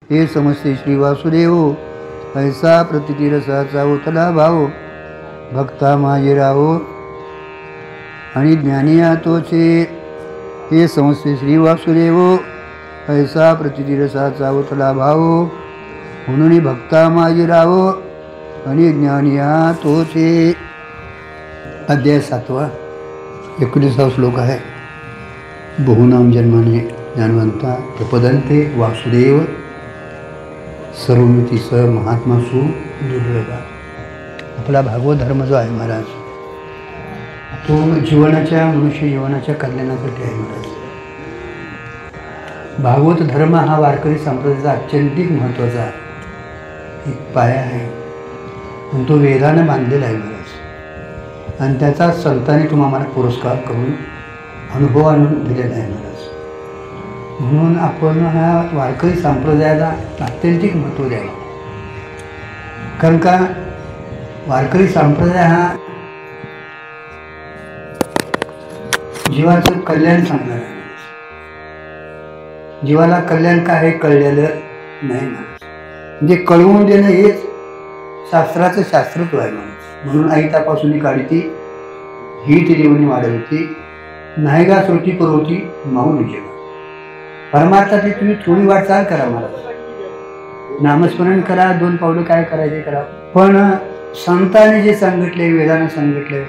हे समस्ते श्री वासुदेव, ऐसा प्रतिती रसाचा उतला भाव, भक्ता माझे राहो आणि ज्ञानिया तोचे. हे समस्ते श्री वासुदेव, ऐसा प्रतिती रसाचा उतला भाव, म्हणून भक्ता माझे राहो आणि ज्ञानिया तोचे. अध्याय 7, 19 श्लोक आहे. बहुनाम जन्माने ज्ञानवंता प्रपदंते वासुदेव सर्वमिती स महात्मासु दुर्लभा. आपला भागवत धर्म जो आहे महाराज, तो मनुष्य जीवनाच्या कल्याणासाठी आहे महाराज. भागवत धर्म हा वारकरी संप्रदायाचा अत्यंतिक महत्त्वाचा एक पाया आहे आणि तो वेदाने बांधलेला आहे महाराज. आणि त्याचा संतांनी तुम्हाला पुरस्कार करून अनुभव आणून दिलेला आहे महाराज. म्हणून आपण ह्या वारकरी संप्रदायाला अत्यंतिक महत्त्व द्यावं. कारण का वारकरी संप्रदाय हा जीवाचं कल्याण सांगणार आहे. जीवाला कल्याण काय हे कळलेलं नाही महाराज. म्हणजे कळवून देणं हेच शास्त्राचं शास्त्रत्व आहे महाराज. म्हणून आईतापासून काढती ही ती देवनी वाढवती, नायगा श्रुती पुरवती माऊली जग. परमार्थातली तुम्ही थोडी वाटचाल करा महाराज, नामस्मरण करा, 2 पावलं काय करायचे करा, पण संतांनी जे सांगितले, वेदानं सांगितले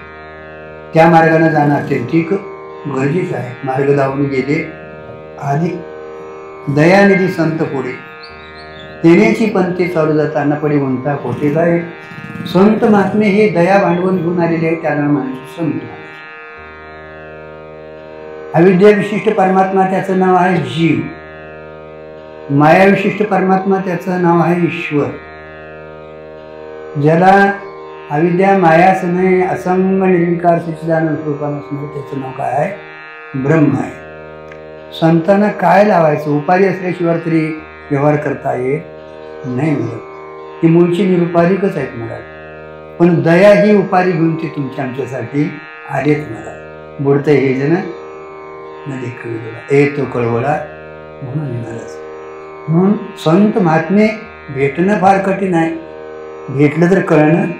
त्या मार्गाने जाणं अत्यंतिक गरजेचं आहे. मार्ग लावून गेले आधी दयानिधी संत पुढे, देण्याची पंथे चालू जाताना पडे म्हणता खोटे काय. संत महात्मे हे दया भांडवल घेऊन आलेले आहे, त्यांना म्हणायचे संत. अविद्या विशिष्ट परमात्मा त्याचं नाव आहे जीव. माया विशिष्ट परमात्मा त्याचं नाव आहे ईश्वर. ज्याला अविद्या मायाच नाही, असंग निर्विकार सच्चिदानंद स्वरूपानं असणारं त्याचं नाव काय आहे? ब्रह्म आहे. संतांना काय लावायचं? उपाधी असल्याशिवाय तरी व्यवहार करता येत नाही मला. ती मूळची निरुपाधिकच आहेत मला. पण दया ही उपाधी घेऊन ते तुमच्या आमच्यासाठी आलेत मला. बुडतं हे जण नदी कळवला येतो कळवला म्हणून येणारच. म्हणून संत महात्मे भेटणं फार कठीण आहे, भेटलं तर कळणं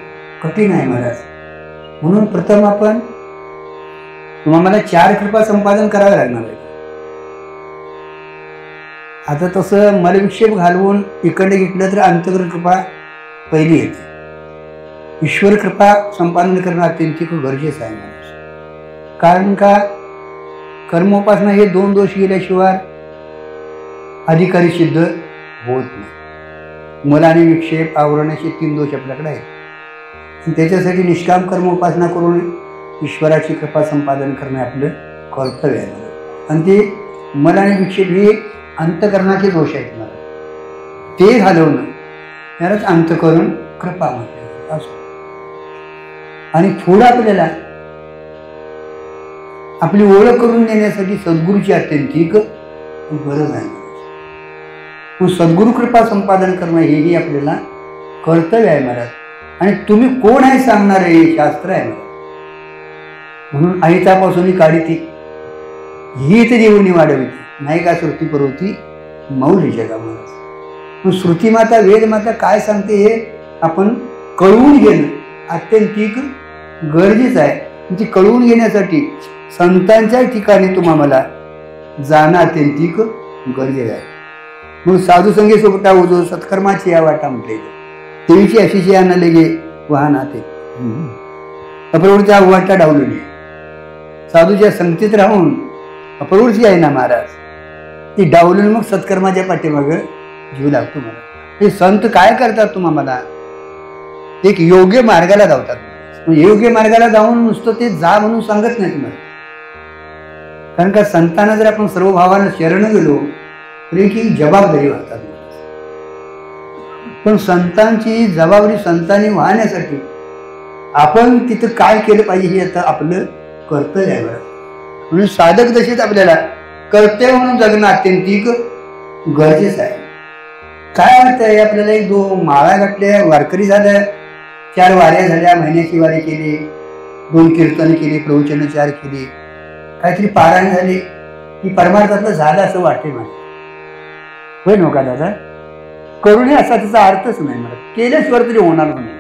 कठीण आहे महाराज. म्हणून प्रथम आपण तुम्हाला 4 कृपा संपादन करावे लागणार आहे. आता तसं मलविक्षेप घालवून इकडे घेतलं तर अंतर्गत कृपा पहिली येते. ईश्वर कृपा संपादन करणं अत्यंतिक गरजेचं आहे महाराज. कारण का कर्मोपासना हे 2 दोष गेल्याशिवाय अधिकारी सिद्ध होत नाही. मल आणि विक्षेप आवरण्याचे 3 दोष आपल्याकडे आहेत. त्याच्यासाठी निष्काम कर्मोपासना करून ईश्वराची कृपा संपादन करणे आपलं कर्तव्य आहे. आणि ते मल आणि विक्षेप हे अंतकरणाचे दोष आहेत मला, ते घालवणं यालाच अंतकरण कृपा म्हटलं असं. आणि थोडं आपल्याला आपली ओळख करून देण्यासाठी सद्गुरूची अत्यंतिक गरज आहे. मग सद्गुरू कृपा संपादन करणं हेही आपल्याला कर्तव्य आहे महाराज. आणि तुम्ही कोण आहे सांगणार आहे हे शास्त्र आहे महाराज. म्हणून आईतापासून काढती ही ते देऊनी वाढविती, नाही का श्रुती पुरवती माऊली जगा महाराज. मग श्रुतीमाता वेदमाता काय सांगते हे आपण कळवून घेणं अत्यंतिक गरजेचं आहे. ती कळवून घेण्यासाठी संतांच्या ठिकाणी तुम्हाला जाणं अत्यंतिक गरजेचं आहे. म्हणून साधू संगे सोबता ओझो सत्कर्माची या वाटा म्हटले. देवीची अशीची या न लगे वाहना ते अप्रवृत्तीचा वाटा डावलेली. साधूच्या संगतीत राहून अप्रवृत्ती आहे ना महाराज, ती डावलून मग सत्कर्माच्या पाठीमागं जीव लागतो मला. हे संत काय करतात तुम्हाला? एक योग्य मार्गाला धावतात. योग्य मार्गाला जाऊन नुसतं ते जा म्हणून सांगत नाही तुम्हाला. कारण का संतांना जर आपण सर्व भावानं शरण गेलो तरी की जबाबदारी वाहतात. पण संतांची जबाबदारी संतांनी वाहण्यासाठी आपण तिथं काय केलं पाहिजे हे आता आपलं कर्तव्य आहे बरं. म्हणून साधक दशेत आपल्याला कर्तव्य म्हणून जगणं अत्यंतिक गरजेचं आहे. काय अर्थ आहे? आपल्याला 1-2 माळा घातल्या, वारकरी झाल्या, 4 वाऱ्या झाल्या, महिन्याची वारी केली, 2 कीर्तन केली, प्रवचन 4 केली, काहीतरी पारायण झाली की परमार्थातलं झालं असं वाटते मला. होय नका दादा? करू नये असा त्याचा अर्थच नाही महाराज. केल्याशिवाय तरी होणार नाही.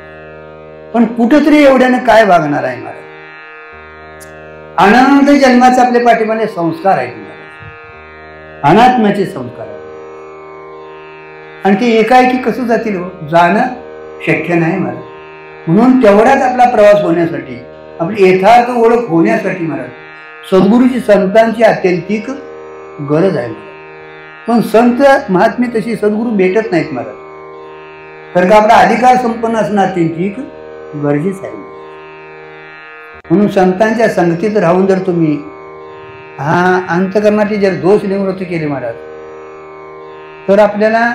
पण कुठंतरी एवढ्यानं काय वागणार आहे महाराज. अनंत जन्माचे आपल्या पाठीमागे संस्कार आहेत महाराज. अनात्म्याचे संस्कार आहेत. आणि ते एकाएकी कसं जातील हो? जाणं शक्य नाही महाराज. म्हणून तेवढाच आपला प्रवास होण्यासाठी, आपली यथार्थ ओळख होण्यासाठी महाराज सद्गुरूची, संतांची अत्यंतिक गरज आहे. पण संत महात्मे तशी सद्गुरू भेटत नाहीत महाराज. कारण का आपला अधिकार संपन्न असणं अत्यंतिक गरजेचं आहे. म्हणून संतांच्या संगतीत राहून जर तुम्ही अंतकरणाचे जर दोष निवृत्त केले महाराज, तर आपल्याला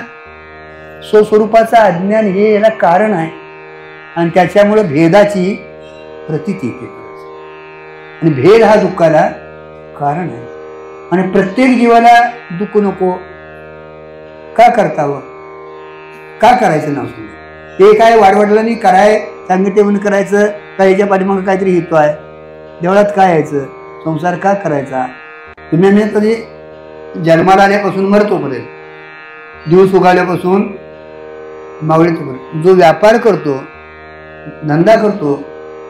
स्वस्वरूपाचं अज्ञान हे याला कारण आहे. आणि त्याच्यामुळे भेदाची प्रतीती येते. आणि भेद हा दुःखाला कारण आहे. आणि प्रत्येक जीवाला दुःख नको का करतावं? का करायचं नव्हतं? ते काय वाडवडिलांनी कराय सांगितले म्हणून करायचं का? याच्या पाठीमागं काहीतरी हेतू आहे? देवळात काय यायचं? संसार का करायचा? तुम्ही कधी जन्माला आल्यापासून मरतोपर्यंत, दिवस उगाल्यापासून मावळीतोपर्यंत जो व्यापार करतो, धंदा करतो,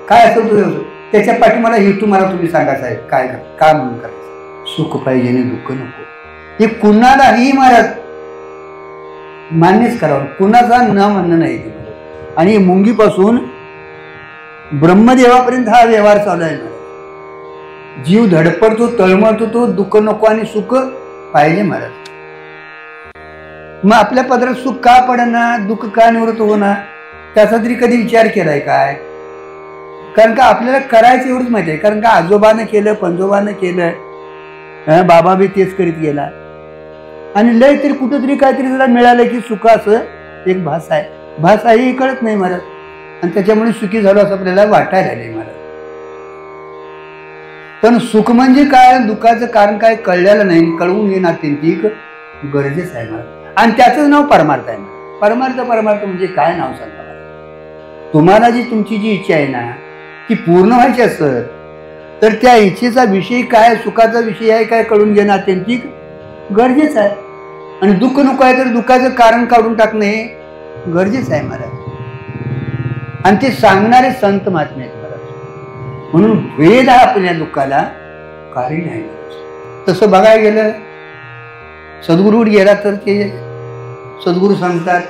काय असेल तो व्यवसाय, त्याच्या पाठीमाला हेतू मला तुम्ही सांगा साहेब. काय का म्हणून करायचं? सुख पाहिजे आणि दुःख नको. हे कुणालाही महाराज मान्यच करावं. कुणाचा न म्हणणं नाही. आणि मुंगीपासून ब्रह्मदेवापर्यंत हा व्यवहार चालू आहे महाराज. जीव धडपडतो, तळमळतो, तो दुःख नको आणि सुख पाहिजे महाराज. मग आपल्या पदरात सुख का पडना, दुःख का निवृत्त होणार, त्याचा तरी कधी विचार केलाय काय? कारण का आपल्याला करायचं एवढंच माहिती आहे. कारण का आजोबानं केलं, पंजोबानं केलं, बाबा बी तेच करीत गेला. आणि लय तरी कुठंतरी काहीतरी जरा मिळालं की सुख असं एक भाषा आहे. भाषा ही कळत नाही महाराज. आणि त्याच्यामुळे सुखी झालो असं आपल्याला वाटायला लागले महाराज. पण सुख म्हणजे काय, दुःखाचं कारण काय कळलेलं नाही, कळवून घेणं अत्यंतिक गरजेचं आहे महाराज. आणि त्याचं नाव परमार्थ आहे. परमार्थ म्हणजे काय नाव सांगा? तुम्हाला जी तुमची जी इच्छा आहे ना ती पूर्ण व्हायची असेल तर त्या इच्छेचा विषय काय, सुखाचा विषय आहे काय कळून घेणं अत्यंतिक गरजेचं आहे. आणि दुःख नको आहे तर दुःखाचं कारण काढून टाकणं हे गरजेचं आहे महाराज. आणि ते सांगणारे संत महात्मे आहेत महाराज. म्हणून भेद हा आपल्या दुःखाला कारण आहे. तसं बघायला गेलं सद्गुरूवर गेला तर ते सद्गुरू सांगतात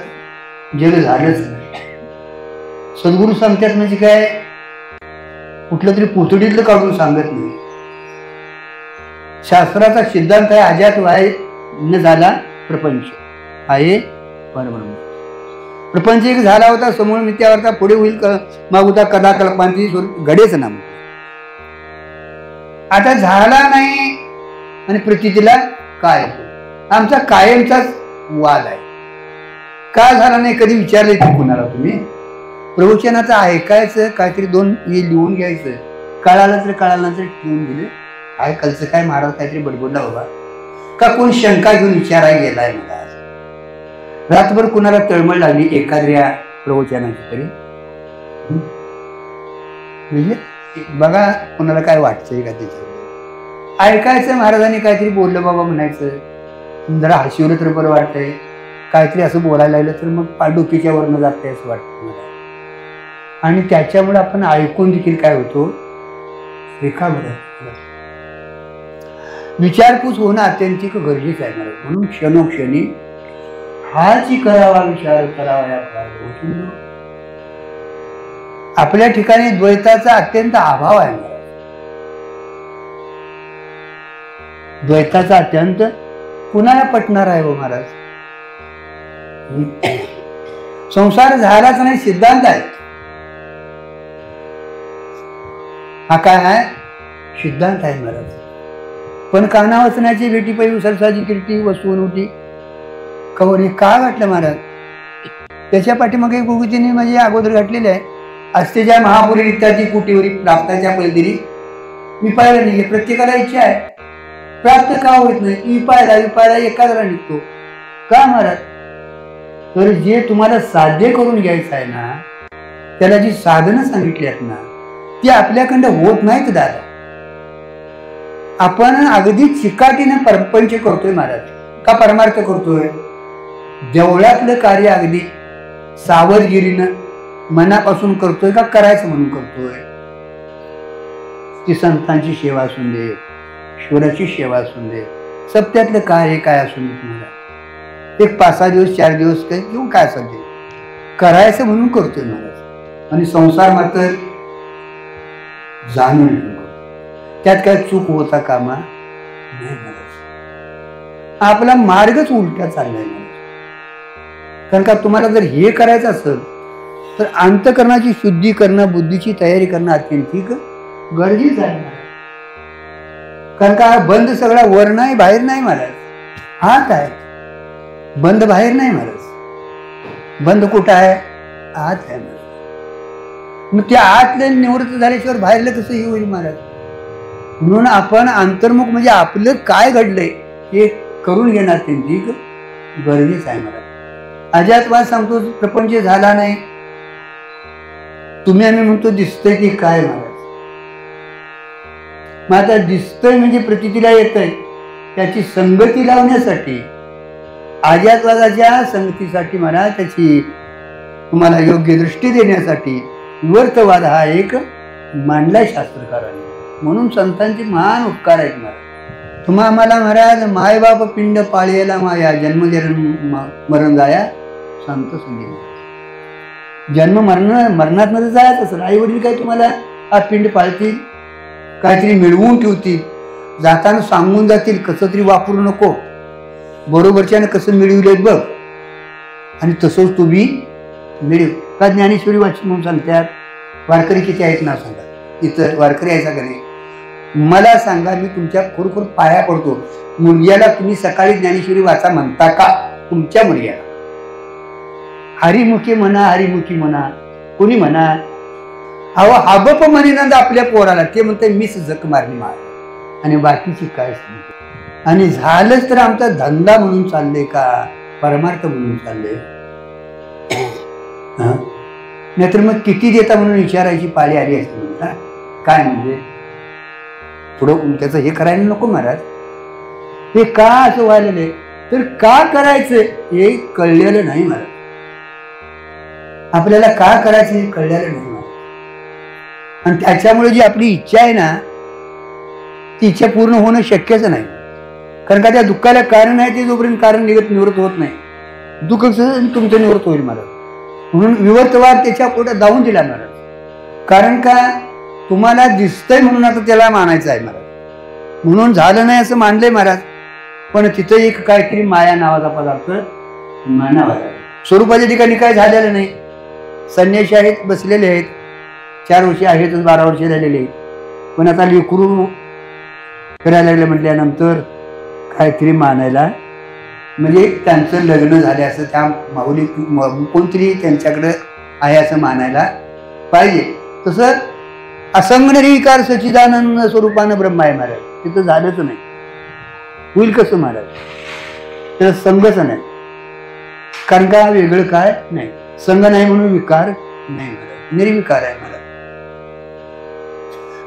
जग झालंच नाही. सद्गुरू सांगतात म्हणजे काय, कुठलं तरी पुतळीतलं काढून सांगत नाही. शास्त्राचा सिद्धांत आहे अजात वाय न झाला प्रपंच आहे परब्रह्म. प्रपंच एक झाला होता समोर मित्यावरता, पुढे होईल मागुता कदा कल्पांची घडेच ना. आता झाला नाही आणि प्रतीतीला काय, आमचा कायमचाच वाद आहे. का झाला नाही कधी विचारले की कुणाला तुम्ही? प्रवचनाचं ऐकायचं, काहीतरी दोन हे लिहून घ्यायचं, कळालं तर कळालं तर ठेवून दिले. काय कलचं काय महाराज काहीतरी बडबडला बाबा का कोण शंका घेऊन विचारायला गेलाय मला. रातभर कुणाला तळमळ लागली एखाद्या प्रवचनाची तरी, म्हणजे बघा कोणाला काय वाटतंय का त्याच्यावर. ऐकायचं, महाराजांनी काहीतरी बोललं बाबा म्हणायचं, जरा हशिवलं तर बरं वाटतंय. काहीतरी असं बोलायला लागलं तर मग पाडुकीच्या वरनं जातंय असं वाटतं मला. आणि त्याच्यामुळे आपण ऐकून देखील काय होतो, रेखा बदल. विचारपूस होणं अत्यंतिक गरजेचं आहे मला. म्हणून क्षणोक्षणी हाची करावा विचार करावा. आपल्या ठिकाणी द्वैताचा अत्यंत अभाव आहे मला. द्वैताचा अत्यंत कुणाला पटणार आहे हो महाराज? संसार झालाच नाही सिद्धांत आहे हा. काय आहे? सिद्धांत आहे महाराज. पण काना वचनाची भेटी पैलू सरसाची कीर्ती वस्तू नव्हती कवरी का घातलं महाराज? त्याच्या पाठीमागे गुरुजींनी म्हणजे अगोदर घातलेले आहे. अस्तेच्या महापुरी रित्याची कुटीवरी प्राप्ताच्या पैलदिरी विपायला निघे. प्रत्येकाला इच्छा आहे, प्राप्त का होत नाही? विपायला एखादा निघतो का महाराज? तर जे तुम्हाला साध्य करून घ्यायचं आहे ना, त्याला जी साधनं सांगितली आहेत ना ती आपल्याकडं होत नाहीत दादा. आपण अगदी चिकाटीने परपंच करतोय महाराज. का परमार्थ करतोय? देवळातलं कार्य अगदी सावधगिरीनं मनापासून करतोय का करायचं म्हणून करतोय? ती संतांची सेवा असून दे, ईश्वराची सेवा असून दे, सप्त्यातलं कार्य काय असून दे, तुम्हाला एक 5-6 दिवस 4 दिवस काय किंवा काय असेल ते करायचं म्हणून करतोय महाराज. आणि संसार मात्र जाणून करतो, त्यात काय चूक होता कामा नाही महाराज. आपला मार्गच उलटा चाललाय महाराज. कारण का तुम्हाला जर हे करायचं असेल तर अंतःकरणाची शुद्धी करणं, बुद्धीची तयारी करणं अत्यंतिक गरजेचं आहे महाराज. कारण का बंद सगळा वर नाही, बाहेर नाही महाराज, आत आहे. बंद बाहेर नाही महाराज, बंद कुठं आहे? आत आहे महाराज. मग त्या आतलं निवृत्त झाल्याशिवाय बाहेरलं कसं हे होईल महाराज? म्हणून आपण अंतर्मुख म्हणजे आपलं काय घडलंय हे करून घेणार अत्यंतिक गरजेचं आहे महाराज. अजातवाद सांगतो प्रपंच झाला नाही, तुम्ही आम्ही म्हणतो दिसतंय की काय महाराज? मग आता दिसतंय म्हणजे प्रतीला येतंय, त्याची संगती लावण्यासाठी, अजातवादाच्या संगतीसाठी महाराज, त्याची तुम्हाला योग्य दृष्टी देण्यासाठी विवर्तवाद हा एक मांडलाय शास्त्रकारांनी. म्हणून संतांचे महान उपकार आहेत महाराज. तुम्हा आम्हाला महाराज मायबाप पिंड पाळीला माया, जन्म मरण जाया संत संगी. जन्म मरणात मध्ये जायचं असेल, आई वडील काय तुम्हाला हा पिंड पाळतील, काहीतरी मिळवून ठेवतील, जाताना सांगून जातील कसं तरी वापरू नको, बरोबरच्यानं कसं मिळवले बघ, आणि तसंच तुम्ही मिळव. का ज्ञानेश्वरी वाची म्हणून सांगतात. वारकरी किती आहेत ना सांगा, इथं वारकरी आहे का नाही? मला सांगा, मी तुमच्या खरोखर पाया पडतो, मुलग्याला तुम्ही सकाळी ज्ञानेश्वरी वाचा म्हणता का? तुमच्या मुलग्याला हरिमुखी म्हणा, हरिमुखी म्हणा, कोणी म्हणा. अहो हाबप म्हणेनंद आपल्या पोराला, ते म्हणते मीच जक मारली मार, आणि बाकीची काय सांगते. आणि झालंच तर आमचा धंदा म्हणून चाललंय का परमार्थ म्हणून चाललंय? नाहीतर मग किती देता म्हणून विचारायची पाळी आली असते म्हणता. काय म्हणजे थोडं त्याचं हे करायला नको महाराज? हे का असं व्हायलेलं आहे? तर का करायचं हे कळलेलं नाही महाराज. आपल्याला का करायचं हे कळलेलं नाही महाराज. आणि त्याच्यामुळे जी आपली इच्छा आहे ना, ती इच्छा पूर्ण होणं शक्यच नाही. कारण का त्या दुःखाला कारण आहे ते जोपर्यंत कारण निवृत्त होत नाही, दुःख तुमचं निवृत्त होईल महाराज. म्हणून विवर्तवाद त्याच्या पोटात जाऊन दिला महाराज. कारण का तुम्हाला दिसतंय म्हणून आता त्याला मानायचं आहे महाराज. म्हणून झालं नाही असं मानलंय महाराज, पण तिथं एक काहीतरी माया नावाचा पदार्थ मानावा. स्वरूपाच्या ठिकाणी काय झालेलं नाही. संन्यासी आहेत, बसलेले आहेत, 4 वर्षे आहेतच, 12 वर्षे झालेले आहेत, पण आता लेकरू फिरायला लागले म्हटल्यानंतर काहीतरी मानायला, म्हणजे त्यांचं लग्न झाले असं त्या माऊली कोणतरी त्यांच्याकडे आहे असं मानायला पाहिजे. तसं असंग निर्विकार सच्चिदानंद स्वरूपानं ब्रह्म आहे महाराज, तिथं झालंच नाही. होईल कसं महाराज? तर संघच नाही. कारण का वेगळं काय नाही, संघ नाही म्हणून विकार नाही महाराज, निर्विकार आहे महाराज.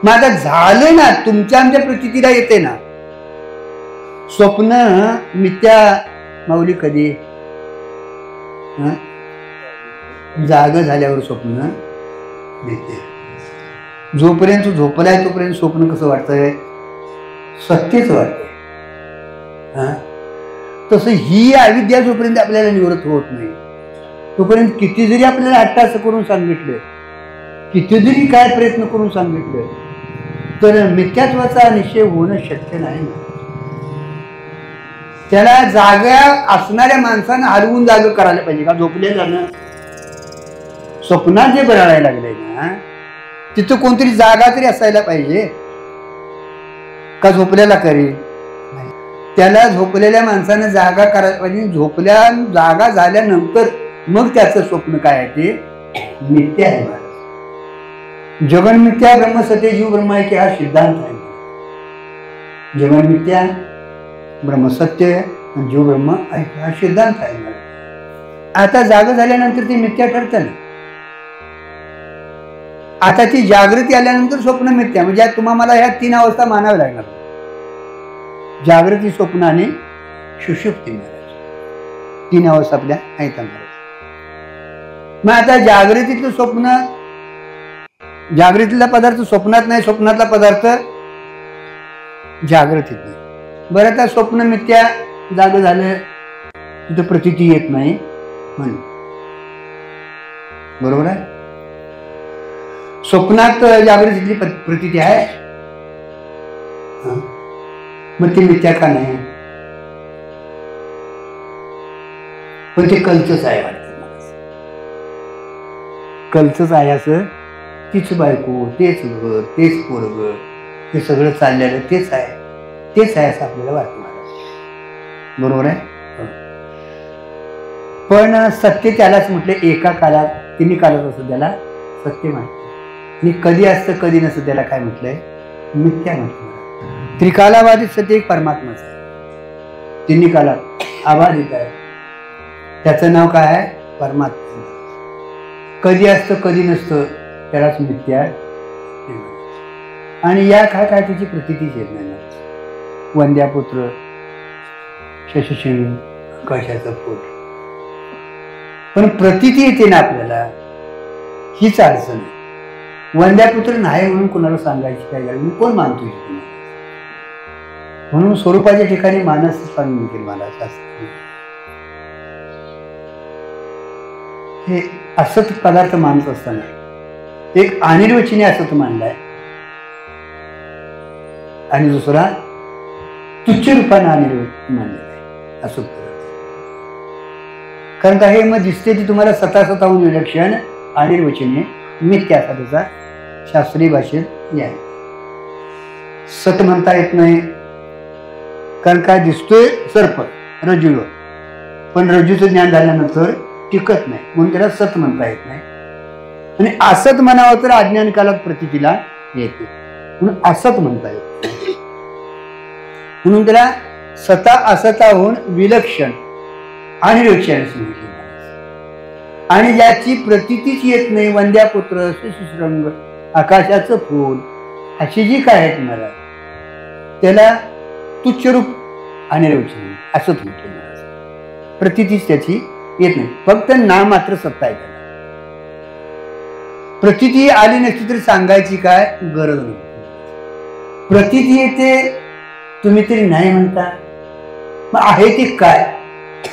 मग आता झालं ना, तुमच्या आमच्या प्रतीला येते ना स्वप्न मिथ्या माऊली. कधी जाग झाल्यावर स्वप्न मिथ्या. जोपर्यंत झोपलाय तोपर्यंत स्वप्न कसं वाटतंय? सत्यच वाटतंय. तसं ही अविद्या जोपर्यंत आपल्याला निवृत्त होत नाही तोपर्यंत किती जरी आपल्याला अट्टास करून सांगितलं, किती जरी काय प्रयत्न करून सांगितलं, तर मिथ्यात्वाचा निश्चय होणं शक्य नाही. त्याला जागा असणाऱ्या माणसानं हलवून जागा करायला पाहिजे. का झोपले जाणं स्वप्नात जे बरायला लागले ना, तिथं कोणतरी जागा तरी असायला पाहिजे. का झोपल्याला करेल? त्याला झोपलेल्या माणसानं जागा करायला पाहिजे. झोपल्या जागा झाल्यानंतर मग त्याचं स्वप्न काय आहे ते मिथ्या आहे महाराज. जगन मिथ्या ब्रह्म सत्य जीव ब्रह्म आहे की हा सिद्धांत आहे. जगन मिथ्या ब्रह्म सत्य जीव ब्रह्म आहे हा सिद्धांत आहे महाराज. आता जागा झाल्यानंतर ते मिथ्या ठरतं ना. आता ती जागृती आल्यानंतर स्वप्न मिथ्या. म्हणजे तुम्हाला मला ह्या 3 अवस्था मानाव्या लागणार: जागृती, स्वप्न आणि सुषुप्ती महाराज. तीन अवस्था आपल्या आहेत महाराज. मग आता जागृतीतलं स्वप्न, जागृतीतला पदार्थ स्वप्नात नाही, स्वप्नातला पदार्थ जागृतीत नाही. बरं, आता स्वप्न मिथ्या जाग झालं, तिथं प्रतीती येत नाही म्हणून, बरोबर आहे. स्वप्नात जागृतीतली प्रतीती आहे, मग ती मिथ्या का नाही? पण ते कलचंच आहे वाटतं, कलचंच आहे असं. तीच बायको, तेच घर, तेच पोरग, ते सगळं चाललेलं तेच आहे, तेच आहे असं आपल्याला वाटतं महाराज, बरोबर आहे. पण सत्य त्यालाच म्हटलं, एका काळात तिन्ही काळात असं त्याला सत्य म्हटलं, आणि कधी असतं कधी नसतं त्याला काय म्हटलंय? मिथ्या म्हटलं. त्रिकालाबाधित सत्य एक परमात्माच आहे, तिन्ही काळात अबाधित आहे, त्याचं नाव काय आहे? परमात्मा. कधी असतं कधी नसतं त्यालाच मिथ्या. आणि या काय काय त्याची प्रतीतीच येत नाही. वंद्यापुत्र, शशिशेणू, आकाशाचं पोट, पण प्रतीती येते ना आपल्याला, हीच अडचण आहे. वंद्यापुत्र नाही म्हणून कोणाला सांगायची काय गरज? मी कोण मानतो तुम्हाला? म्हणून स्वरूपाच्या ठिकाणी मानस सांगून केलं मला शास्त्र. हे असत पदार्थ मानत असताना एक अनिर्वचनीय असत मानलाय, आणि दुसरा तुच्छ रूपाने अनिर्वचनीय मानलेला आहे असत पदार्थ. कारण का हे मग दिसते ती तुम्हाला स्वतःहून विलक्षण अनिर्वचनीय मिथ्या असा त्याचा शास्त्रीय भाषेत आहे. सत म्हणता येत नाही, कारण काय दिसतोय सर्प रज्जूवर, पण रज्जूचं ज्ञान झाल्यानंतर टिकत नाही, म्हणून त्याला सत म्हणता येत नाही. आणि असत म्हणावं तर अज्ञान कालात प्रतीतीला येते, म्हणून असत म्हणता येत, म्हणून त्याला सता असताहून विलक्षण अनिर्वचनीय सांगितले. आणि ज्याची प्रतीतीच येत नाही, वंद्यापुत्र, शशिशृंग, आकाशाचं फूल, अशी जी काय आहेत मला, त्याला तुच्छ रूप अनिर्वचनीय असंच म्हटलं महाराज. प्रतीतीच त्याची येत नाही, फक्त नाम मात्र सत्ता आहे त्याला. प्रतीती आली नसती तरी सांगायची काय गरज नाही. प्रतीती येते, तुम्ही तरी नाही म्हणता. मग आहे ती काय,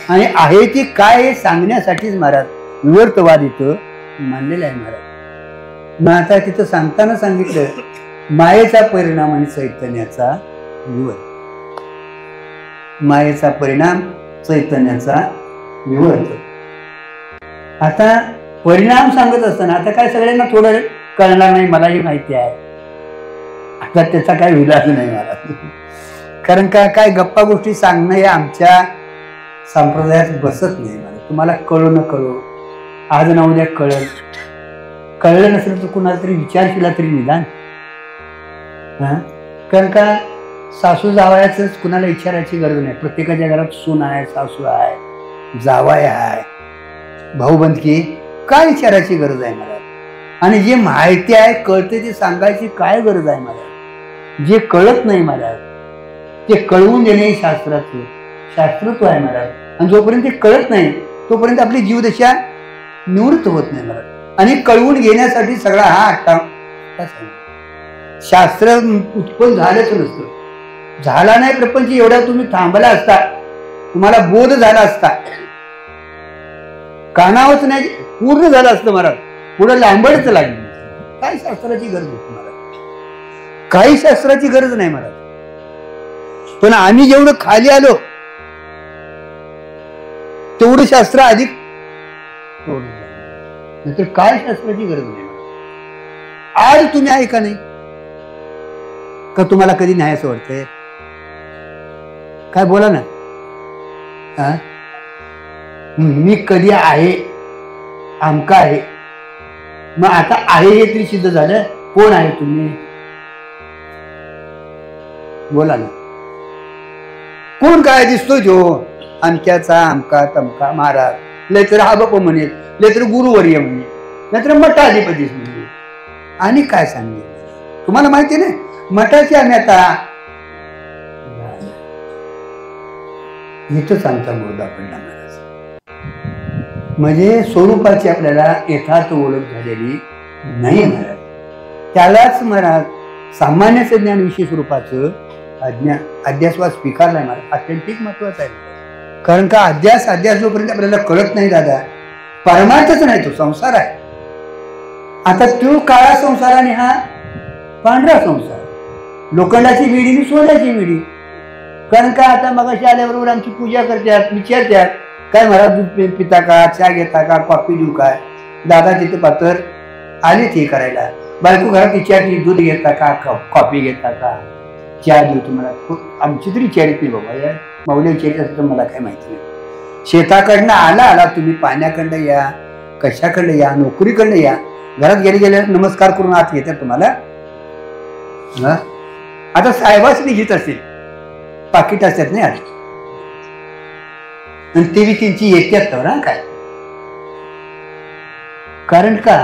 आणि आहे ती काय हे सांगण्यासाठीच महाराज विवर्तवाद इथं मानलेला आहे महाराज. मग आता तिथं सांगताना सांगितलं मायेचा परिणाम आणि चैतन्याचा विवर्त. मायेचा परिणाम, चैतन्याचा विवर्त. आता परिणाम सांगत असताना आता काय सगळ्यांना थोडं कळणार नाही, मलाही माहिती आहे. आता त्याचा काय विलाज नाही मला, कारण काय गप्पा गोष्टी सांगणं हे आमच्या संप्रदायात बसत नाही मला. तुम्हाला कळो न कळो, आज ना उद्या कळलं, कळलं नसेल तर कुणाला तरी विचार केला तरी निदान. कारण का सासू जावयाचंच कुणाला विचारायची गरज नाही. प्रत्येकाच्या घरात सून आहे, सासू आहे, जावया आहे, भाऊबंदकी, काय विचारायची गरज आहे मला? आणि जे माहिती आहे कळते ते सांगायची काय गरज आहे मला? जे कळत नाही मला ते कळवून देणे शास्त्राचं शास्त्रत्व आहे मला. आणि जोपर्यंत ते कळत नाही तोपर्यंत आपली जीवदशा निवृत्त होत नाही मला. आणि कळवून घेण्यासाठी सगळा हा अट्टा शास्त्र उत्पन्न झालंच नसतं. झाला नाही प्रपंच एवढा तुम्ही थांबला असता, तुम्हाला बोध झाला असता, कानावच नाही पूर्ण झालं असतं महाराज, पुढे लांबडच लागली. काय शास्त्राची गरज होती महाराज? काही शास्त्राची गरज नाही महाराज. पण आम्ही जेवढं खाली आलो तेवढं शास्त्र अधिक, नाहीतर काय शास्त्राची गरज नाही. आज तुम्ही आहे का नाही? का तुम्हाला कधी नाही असं वाटतंय? काय बोला ना. मी कधी आहे, आमका आहे. मग आता आहे हे तरी सिद्ध झालं. कोण आहे तुम्ही? बोला ना. कोण काय दिसतोय जो आमक्याचा आमका तमका महाराज, लय तर हा बाप म्हणेल, लय तर गुरुवर्य म्हणेल, नाहीतर मठाधिपतीच म्हणेल. आणि काय सांगेल तुम्हाला माहिती नाही. मठाची आम्ही आता इथंच आमचा मुर्दा पडला महाराज. म्हणजे स्वरूपाची आपल्याला यथार्थ ओळख झालेली नाही महाराज. त्यालाच महाराज सामान्य ज्ञान विशेष स्वरूपाचं अध्यासवाद स्वीकारलाय महाराज. अत्यंतिक महत्वाचं आहे. कारण का अध्यास जोपर्यंत आपल्याला कळत नाही दादा, परमार्थच नाही, तो संसार आहे. आता तो काळा संसार आणि हा पांढरा संसार, लोखंडाची विडी आणि सोन्याची विडी. कारण का आता मगाशी आल्याबरोबर आमची पूजा करतात, विचारतात काय महाराज दूध पिता का, चहा घेता का, कॉफी देऊ काय. दादा तिथे पात्र आले ते करायला. बायको घरात विचारते दूध घेता का, कॉफी घेता का, चहा देऊ तुम्हाला. आमची तरी विचारित नाही बाबा, या माऊली विचारित असं तर मला काय माहिती नाही. शेताकडनं आला तुम्ही, पाण्याकडनं या, कशाकडनं या, नोकरीकडनं या, घरात गेले नमस्कार करून आत घेतात तुम्हाला. आता साहेबाच घेत असेल, पाकिट असतात नाही आठ, आणि ते बी त्यांची येत्यात तर ना काय. कारण का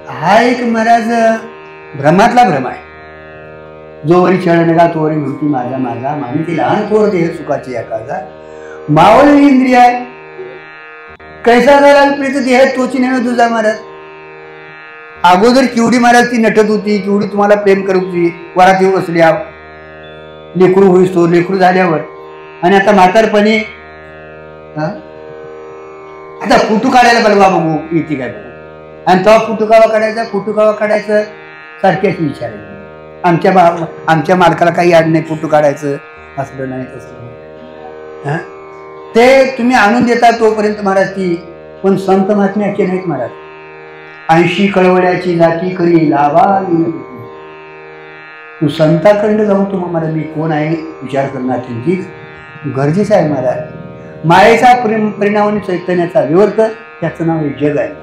हा एक महाराज भ्रमातला भ्रम आहे. जो वरी चढणगा तो वरी म्हणती माझा माझा, माहिती लहान थोर देह सुखाची एखादा मावळ इंद्रिय आहे. कैसा झाला प्रीत देह तोची नेणं तुझा महाराज. अगोदर केवढी महाराज ती नटत होती, केवढी तुम्हाला प्रेम करत होती, वरात येऊ बसल्या, लेकरू होईस तो, लेकरू झाल्यावर, आणि आता म्हातारपणी आता फोटो काढायला बघा बघू येते काय बघू. आणि तेव्हा फोटो कावा काढायचं सारख्याच विचारायचं. आमच्या मालकाला काही याद नाही फोटो काढायचं, असलं नाही तसं. ते तुम्ही आणून देता तोपर्यंत महाराज ती, पण संत महात्म्याचे नाहीत महाराज. 80 कळवळ्याची जाती करी लावा, तू संताकडनं जाऊन तुम्हाला महाराज मी कोण आहे विचार करणं त्यांची गरजेचं आहे महाराज. मायेचा परिणाम आणि चैतन्याचा विवर्त, त्याचं नाव हे जग आहे.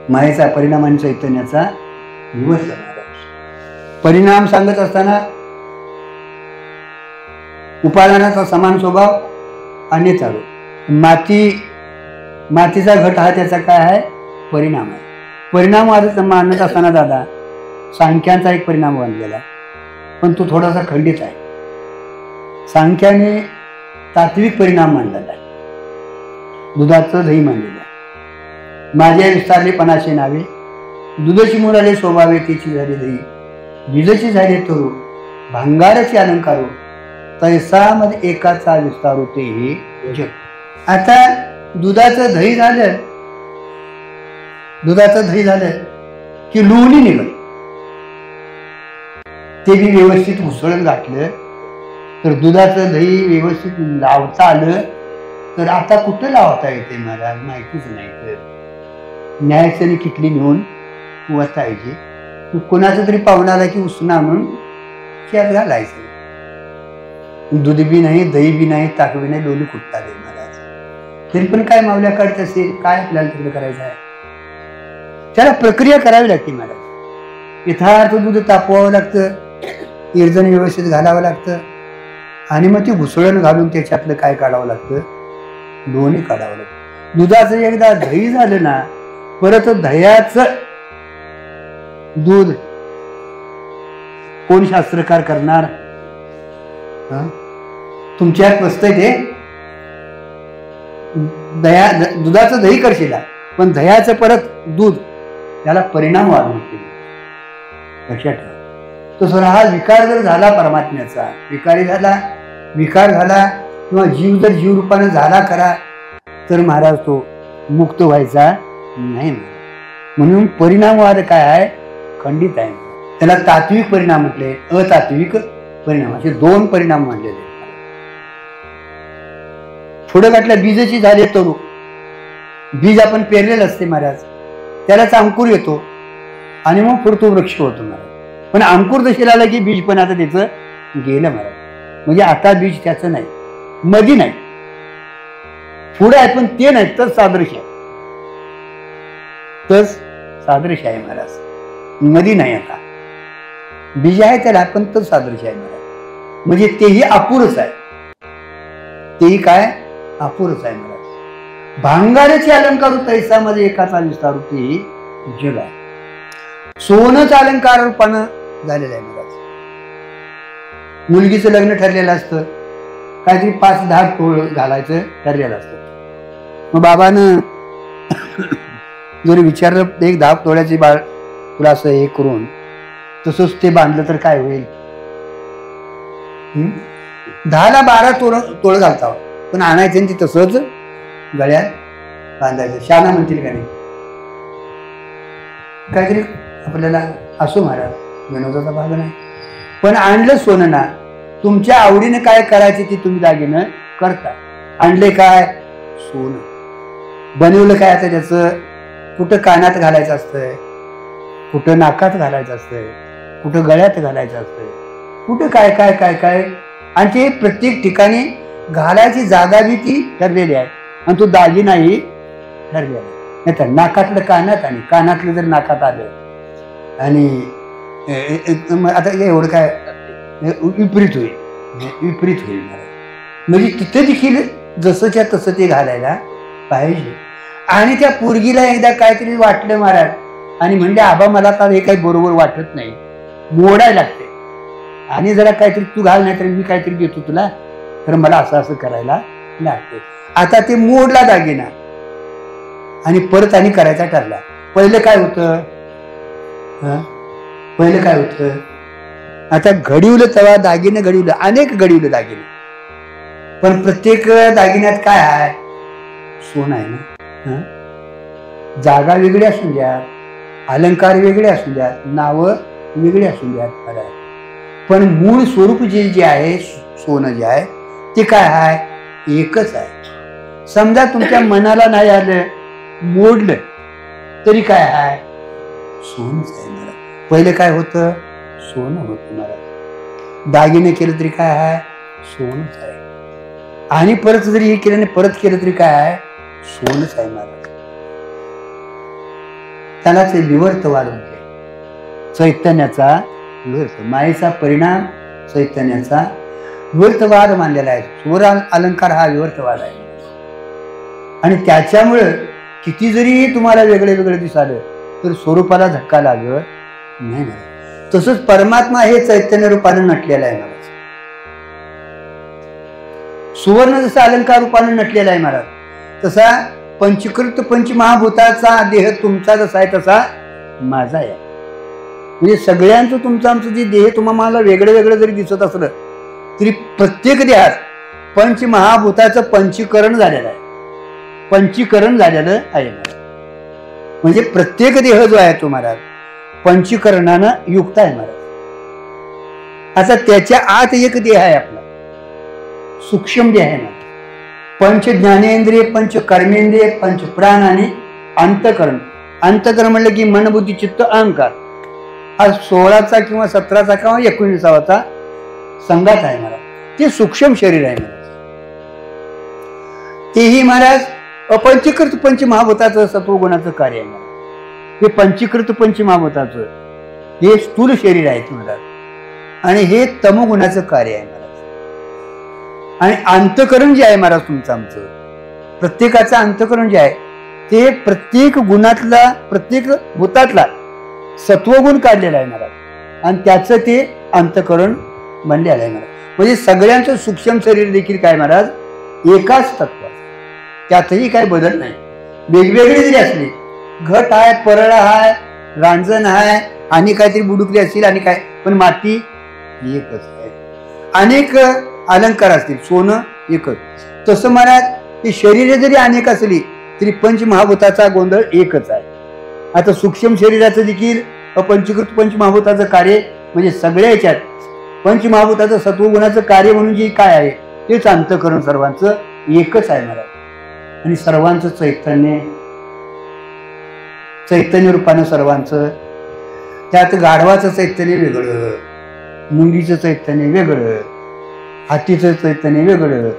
मायेचा परिणाम आणि चैतन्याचा विवर्त महाराज. परिणाम सांगत असताना उपादानाचा समान स्वभाव आणि चालू, मातीचा घट हा त्याचा काय आहे परिणाम आहे. परिणाम मानत असताना दादा सांख्यांचा एक परिणाम बांधलेला, पण तो थोडासा खंडित आहे. सांख्याने तात्विक परिणाम मानलेला आहे, दुधाचं दही मानलेलं आहे. माझ्या विस्तारले 50 नावे, दुधाची मुलाले स्वभावे तिची झाली दही, बीजची झाली तरू भांगाराची अलंकारो, तैसामध्ये एकाचा विस्तार होते हे जग. आता दुधाचं दही झालं की लोणी निघत, ते बी व्यवस्थित उसळून घातलं तर दुधाचं दही व्यवस्थित लावता आलं तर आता कुठं लावता येते महाराज माहितीच नाही. तर न्यायचं किटली नेऊन वतायची, कोणाचं तरी पाहुणाला की उसना म्हणून त्यात घालायचं. दूध बी नाही, दही बी नाही, ताक बी नाही, लोणी कुठता दे महाराज. तरी पण काय मावल्या काढत असेल, काय आपल्याला तिकडे करायचं आहे, त्याला प्रक्रिया करावी लागते महाराज. यथार्थ दूध तापवावं लागतं, इरजण व्यवस्थित घालावं लागतं, आणि मग ती घुसळण घालून त्याच्यातलं काय काढावं लागतं, लोणी काढावं लागतं. दुधाचं एकदा दही झालं ना, परत दह्याचं दूध कोण शास्त्रकार करणार. तुमच्यात नसतंय ते, दुधाचं दही करशील, पण दह्याचं परत दूध त्याला परिणाम वाढवून लक्षात ठेवा. तसं हा विकार जर झाला परमात्म्याचा, विकार झाला किंवा जीव जर जीवरूपाने झाला खरा, तर महाराज तो मुक्त व्हायचा नाही. म्हणून परिणामवाद काय आहे, खंडित आहे. त्याला तात्विक परिणाम म्हटले, अतात्विक परिणाम, असे 2 परिणाम मानलेले. थोडं वाटलं बीजाची झाले तरू, बीज आपण पेरलेलं असते महाराज, त्यालाच अंकुर येतो आणि मग पुढतो वृक्ष होतो महाराज. पण अंकुर दशेला आला की बीज पण आता त्याचं गेलं महाराज. म्हणजे आता बीज त्याचं नाही, मधी नाही, पुढे आहे पण ते नाही, तर सादृश्य आहे महाराज. मधी नाही, आता बीज आहे त्याला पण तर सादृश्य आहे महाराज. म्हणजे तेही अपुरच आहे, तेही काय अपुरच आहे महाराज. भांगाराची अलंकार तैसामध्ये एकाचा विस्तार होते जग आहे. सोनंच अलंकार रूपानं झालेलं आहे महाराज. मुलगीचं लग्न ठरलेलं असतं, काहीतरी 5-10 टोळ घालायचं ठरलेलं असतं. मग बाबानं जर विचारलं, एक 10 तोळ्याची बाळ तुला असं हे करून तसंच ते बांधलं तर काय होईल? 10ला 12 तोळ घालता, पण आणायचं ते तसंच गळ्यात बांधायचं. शाना म्हणतील का नाही? काहीतरी आपल्याला असो महाराज, विनोदाचा भाग नाही, पण आणलं सोनं ना, तुमच्या आवडीने काय करायचे ते तुम्ही दागिनं करता. आणले काय? सोनं. बनवलं काय? आता त्याचं कुठं कानात घालायचं असतंय, कुठं नाकात घालायचं असतंय, कुठं गळ्यात घालायचं असतंय, कुठं काय काय काय काय, आणि ते प्रत्येक ठिकाणी घालायची जागा बी ती ठरलेली आहे, आणि तो दागिनाही ठरलेला आहे. नाही तर नाकातलं कानात आणि कानातलं जर नाकात आलं आणि आता एवढं काय विपरीत होईल म्हणजे तिथं देखील जसंच्या तसं ते घालायला पाहिजे. आणि त्या पोरगीला एकदा काहीतरी वाटलं महाराज, आणि म्हणले आबा मला तर हे काही बरोबर वाटत नाही, मोडायला लागते, आणि जरा काहीतरी तू घाल, नाही तर मी काहीतरी देतो तुला, तर मला असं असं करायला लागते. आता ते मोडला दागिना आणि परत आणि करायचा ठरला. पहिलं काय होतं? आता घडीवलं तेव्हा दागिने घडीवलं, अनेक घडीवलं दागिने, पण प्रत्येक दागिन्यात काय आहे? सोनं आहे ना. जागा वेगळी असू द्या, अलंकार वेगळे असू द्या, नावं वेगळी असू द्या, पण मूळ स्वरूप जे आहे, सोनं जे आहे ते काय आहे? एकच आहे. समजा तुमच्या मनाला नाही आलं, मोडलं तरी काय आहे? सोनच आहे मला. पहिलं काय होतं? सोनं होतं मला. दागिने केलं तरी काय आहे? सोनच आहे. आणि परत जरी हे केलं नाही, परत केलं तरी काय आहे? सोनच आहे मला. त्यालाच विवर्तवाद म्हणते. चैतन्याचा विवर्त, मायेचा परिणाम चैतन्याचा विवर्तवाद मानलेला आहे. स्वर अलंकार हा विवर्तवाद आहे. आणि त्याच्यामुळं किती जरी तुम्हाला वेगळे वेगळे दिसालं तर स्वरूपाला धक्का लागत नाही. तसंच परमात्मा हे चैतन्य रूपाने नटलेला आहे महाराज. सुवर्ण जसा अलंकार रूपाने नटलेला आहे महाराज, तसा पंचकृत पंचमहाभूताचा देह तुमचा जसा आहे तसा माझा आहे. म्हणजे सगळ्यांचं तुमचं आमचं जे देह तुम्हाला वेगळं वेगळं जरी दिसत असलं तरी प्रत्येक देहात पंचमहाभूताचं पंचीकरण झालेलं आहे. पंचीकरण झालेलं आहे. म्हणजे प्रत्येक देह जो आहे तो महाराज पंचीकरणानं युक्त आहे महाराज. आता त्याच्या आत एक देह आहे आपला, सूक्ष्म देह आहे ना. पंच ज्ञानेंद्रिय, पंच कर्मेंद्रिय, पंच प्राण आणि अंतकरण. अंतकरण म्हणलं की मन बुद्धी चित्त अहंकार, हा 16चा किंवा 17चा किंवा 19चा संघात आहे महाराज. ते सूक्ष्म शरीर आहे महाराज. तेही महाराज अपंचीकृत पंचमहाभूताचं सत्वगुणाचं कार्य आहे महाराज. हे पंचीकृत पंचमहाभूताचं हे स्थूल शरीर आहे महाराज, आणि हे तमोगुणाचं कार्य आहे महाराज. आणि अंतकरण जे आहे महाराज तुमचं आमचं प्रत्येकाचं अंतकरण जे आहे ते प्रत्येक गुणातला, प्रत्येक भूतातला सत्वगुण काढलेला आहे महाराज, आणि त्याचं ते अंतकरण बनलेलं आहे महाराज. म्हणजे सगळ्यांचं सूक्ष्म शरीर देखील काय महाराज एकाच तत्व, त्यातही काय बदल नाही. वेगवेगळी जरी असली, घट आहे, परळ आहे, रांजण आहे, आणि काहीतरी बुडुकली असतील आणि काय, पण माती एकच आहे. अनेक अलंकार असतील, सोनं एकच. तसं महाराज ही शरीरे जरी अनेक असली तरी पंचमहाभूताचा गोंधळ एकच आहे. आता सूक्ष्म शरीराचं देखील अपंचीकृत पंचमहाभूताचं कार्य म्हणजे सगळ्या याच्यात पंचमहाभूताचं सत्वगुणाचं कार्य म्हणून जे काय आहे तेच अंतकरण सर्वांचं एकच आहे महाराज. आणि सर्वांचं चैतन्य रूपानं सर्वांचं, त्यात गाढवाचं चैतन्य वेगळं, मुंगीचं चैतन्य वेगळं, हातीचं चैतन्य वेगळं,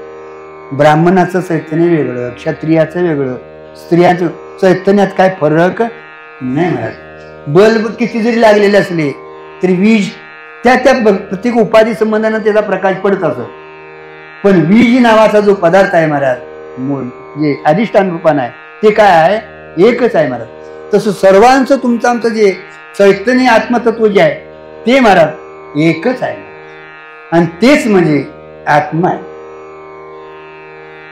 ब्राह्मणाचं चैतन्य वेगळं, क्षत्रियाचं वेगळं, स्त्रियांचं चैतन्यात काय फरक नाही महाराज. बल्ब किती जरी लागलेले असले तरी वीज त्या प्रत्येक उपाधी संबंधानं त्याचा प्रकाश पडत असत, पण वीज नावाचा जो पदार्थ आहे महाराज जे अधिष्ठान रूपानं आहे ते काय आहे? एकच आहे महाराज. तसं सर्वांचं तुमचं आमचं जे चैतन्य आत्मतत्व जे आहे ते महाराज एकच आहे, आणि तेच म्हणजे आत्मा आहे.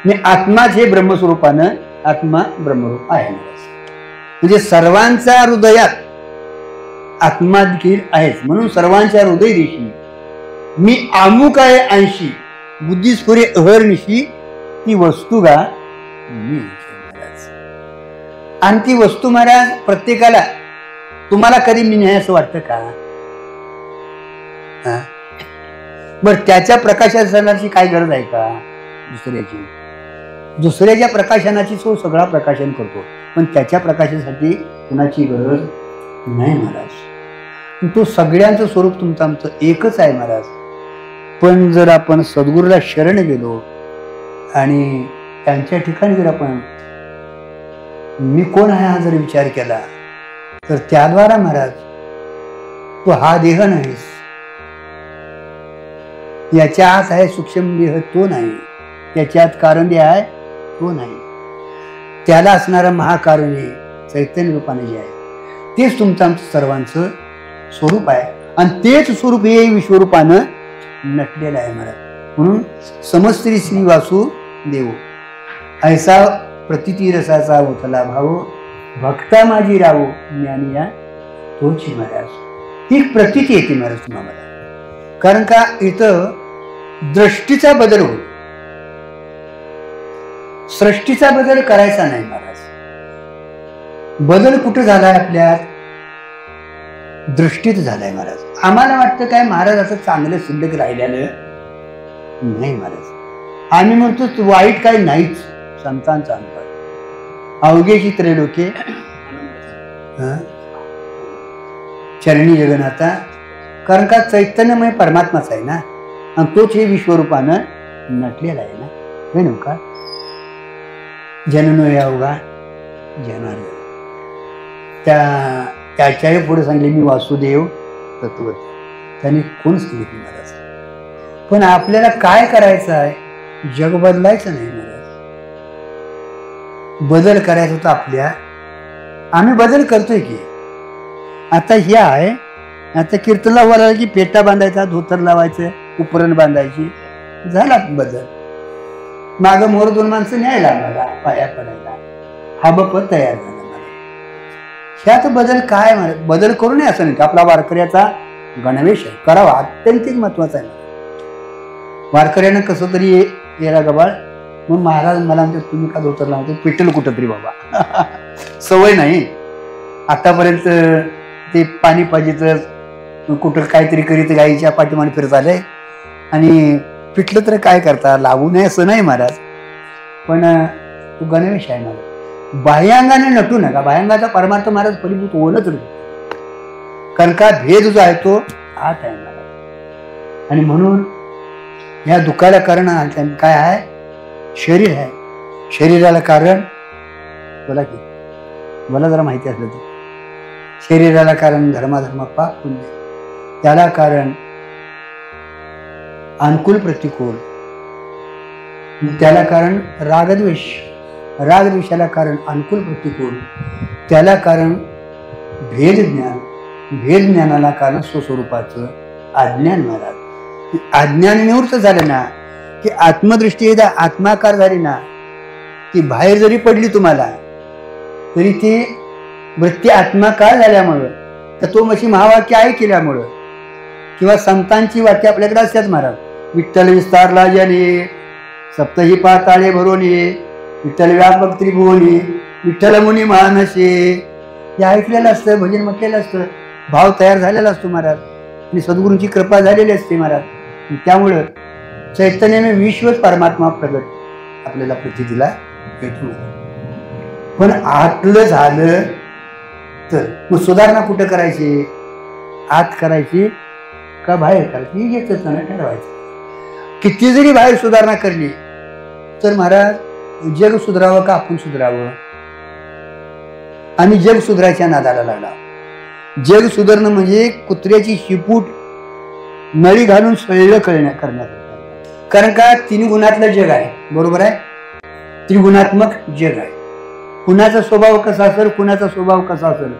मी आत्माच हे ब्रह्मस्वरूपानं आत्मा ब्रह्मरूप आहे. म्हणजे सर्वांच्या हृदयात आत्मा देखील आहेच. म्हणून सर्वांच्या हृदय दिशी मी अमुक आहे अंशी बुद्धिस्फुरे अहर्निशी ती वस्तू गा मी महाराज. आणि ती वस्तू महाराज प्रत्येकाला तुम्हाला कधी मी नाही असं वाटतं का? बर त्याच्या प्रकाशनाची काय गरज आहे का? दुसऱ्याच्या प्रकाशनाची तो सगळा प्रकाशन करतो, पण त्याच्या प्रकाशासाठी कुणाची गरज नाही महाराज. तो सगळ्यांचं स्वरूप तुमचं आमचं एकच आहे महाराज. पण जर आपण सद्गुरूला शरण गेलो आणि त्यांच्या ठिकाणी जर आपण मी कोण आहे हा जर विचार केला तर त्याद्वारा महाराज तो हा देह नाहीस, याच्या आत आहे सूक्ष्म देह तो नाही, त्याच्यात कारण देह आहे तो नाही, त्याला असणारं महाकारण हे चैतन्य रूपाने जे आहे तेच तुमचं आमचं सर्वांचं स्वरूप आहे. आणि तेच स्वरूप हे विश्वरूपानं नटलेलं आहे महाराज. म्हणून समस्त्री श्री वासू देव ऐसा प्रतिती रसाचा ओथला भाव भक्ता माझी राहो ज्ञानी या तोची महाराज. ही प्रतिती येते महाराज तुम्हाला. कारण का इथं दृष्टीचा बदल होतो, सृष्टीचा बदल करायचा नाही महाराज. बदल कुठं झालाय? आपल्यात दृष्टीत झालाय महाराज. आम्हाला वाटतं काय महाराज असं चांगलं शिल्लक राहिलेलं नाही महाराज. आम्ही म्हणतो वाईट काय नाहीच. संतांचा अनुभव अवघेची त्रैलोक्ये चरणी जगन्नाथा. कारण का चैतन्यमय परमात्माच आहे ना, आणि तोच हे विश्वरूपानं नटलेला आहे ना. हे नका जननो अवघा जनार्दन. त्याच्याही पुढे सांगले मी वासुदेव तत्वत. त्यांनी कोण सांगितलं महाराज? पण आपल्याला काय करायचं आहे? जग बदलायचं नाही महाराज. बदल करायचा होता आपल्या. आम्ही बदल करतोय की आता हे आहे. आता कीर्तनला बोलायला की पेटा बांधायचा, धोतर लावायचं, उपरण बांधायची, झाला बदल. माग मोर 2 माणसं न्यायला मला पाया पडायला, हा बाप तयार झाला मला. ह्यात बदल काय म्हणत? बदल करू नये असं नाही. आपला वारकऱ्याचा गणवेश आहे, करावा, अत्यंत महत्वाचा आहे. वारकऱ्यानं कसं तरी येरा गबाळ. मग महाराज मला म्हणते तुम्ही का धोतर लावते? पेटल कुठं तरी बाबा. सवय नाही आतापर्यंत. ते पाणी पाहिजेच कुठं काहीतरी करीत गाईच्या पाठीमाने फिरत आलंय आणि पिटलं तर काय करता, लागू नये असं नाही महाराज. पण तो गणवेश आहे महाराज. बाह्यांगाने नटू नका. बाह्यांगाचा परमार्थ महाराज फलीभूत होणच नाही. कारण का भेद जो आहे तो आत आहे महाराज. आणि म्हणून या दुःखाला कारण काय आहे? शरीर आहे. शरीराला कारण बोला की, मला जरा माहिती असलं तर. शरीराला कारण धर्माधर्म पाप पुण्य, त्याला कारण अनुकूल प्रतिकूल, त्याला कारण रागद्वेष, रागद्वेषाला कारण अनुकूल प्रतिकूल, त्याला कारण भेद ज्ञान, भेद ज्ञानाला कारण स्वस्वरूपाचं अज्ञान महाराज. अज्ञान निवृत्त झालं ना की आत्मदृष्टी एकदा आत्माकार झाली ना, ती बाहेर जरी पडली तुम्हाला तरी ती वृत्ती आत्माकार झाल्यामुळं, तर तो मशी महावाक्य आहे केल्यामुळं, किंवा संतांची वाक्य आपल्याकडे असतात महाराज. विठ्ठल विस्तारला ज्याने सप्तही पाताळे भरोनी, विठ्ठल व्यापक त्रिभुवनी, विठ्ठल मुनी मानसे, हे ऐकलेलं असतं, भजन म्हटलेलं असतं, भाव तयार झालेला असतो महाराज. आणि सद्गुरूंची कृपा झालेली असते महाराज. त्यामुळं चैतन्याने विश्वच परमात्मा प्रगट आपल्याला प्रतितीला येतो. पण आतलं झालं तर मग सुधारणा कुठं करायची? आत करायची का बाहेर करायची? हे चैतन्य ठरवायचं. किती जरी बाहेर सुधारणा करली तर महाराज जग सुधारावं का आपण सुधारावं? आम्ही जग सुधारायच्या नादाला लागला. जग सुधारणं म्हणजे कुत्र्याची शिपूट नळी घालून सळलं करण्यात. कारण का 3 गुणातलं जग आहे, बरोबर आहे? त्रिगुणात्मक जग आहे. कुणाचा स्वभाव कसा असेल, कुणाचा स्वभाव कसा असेल,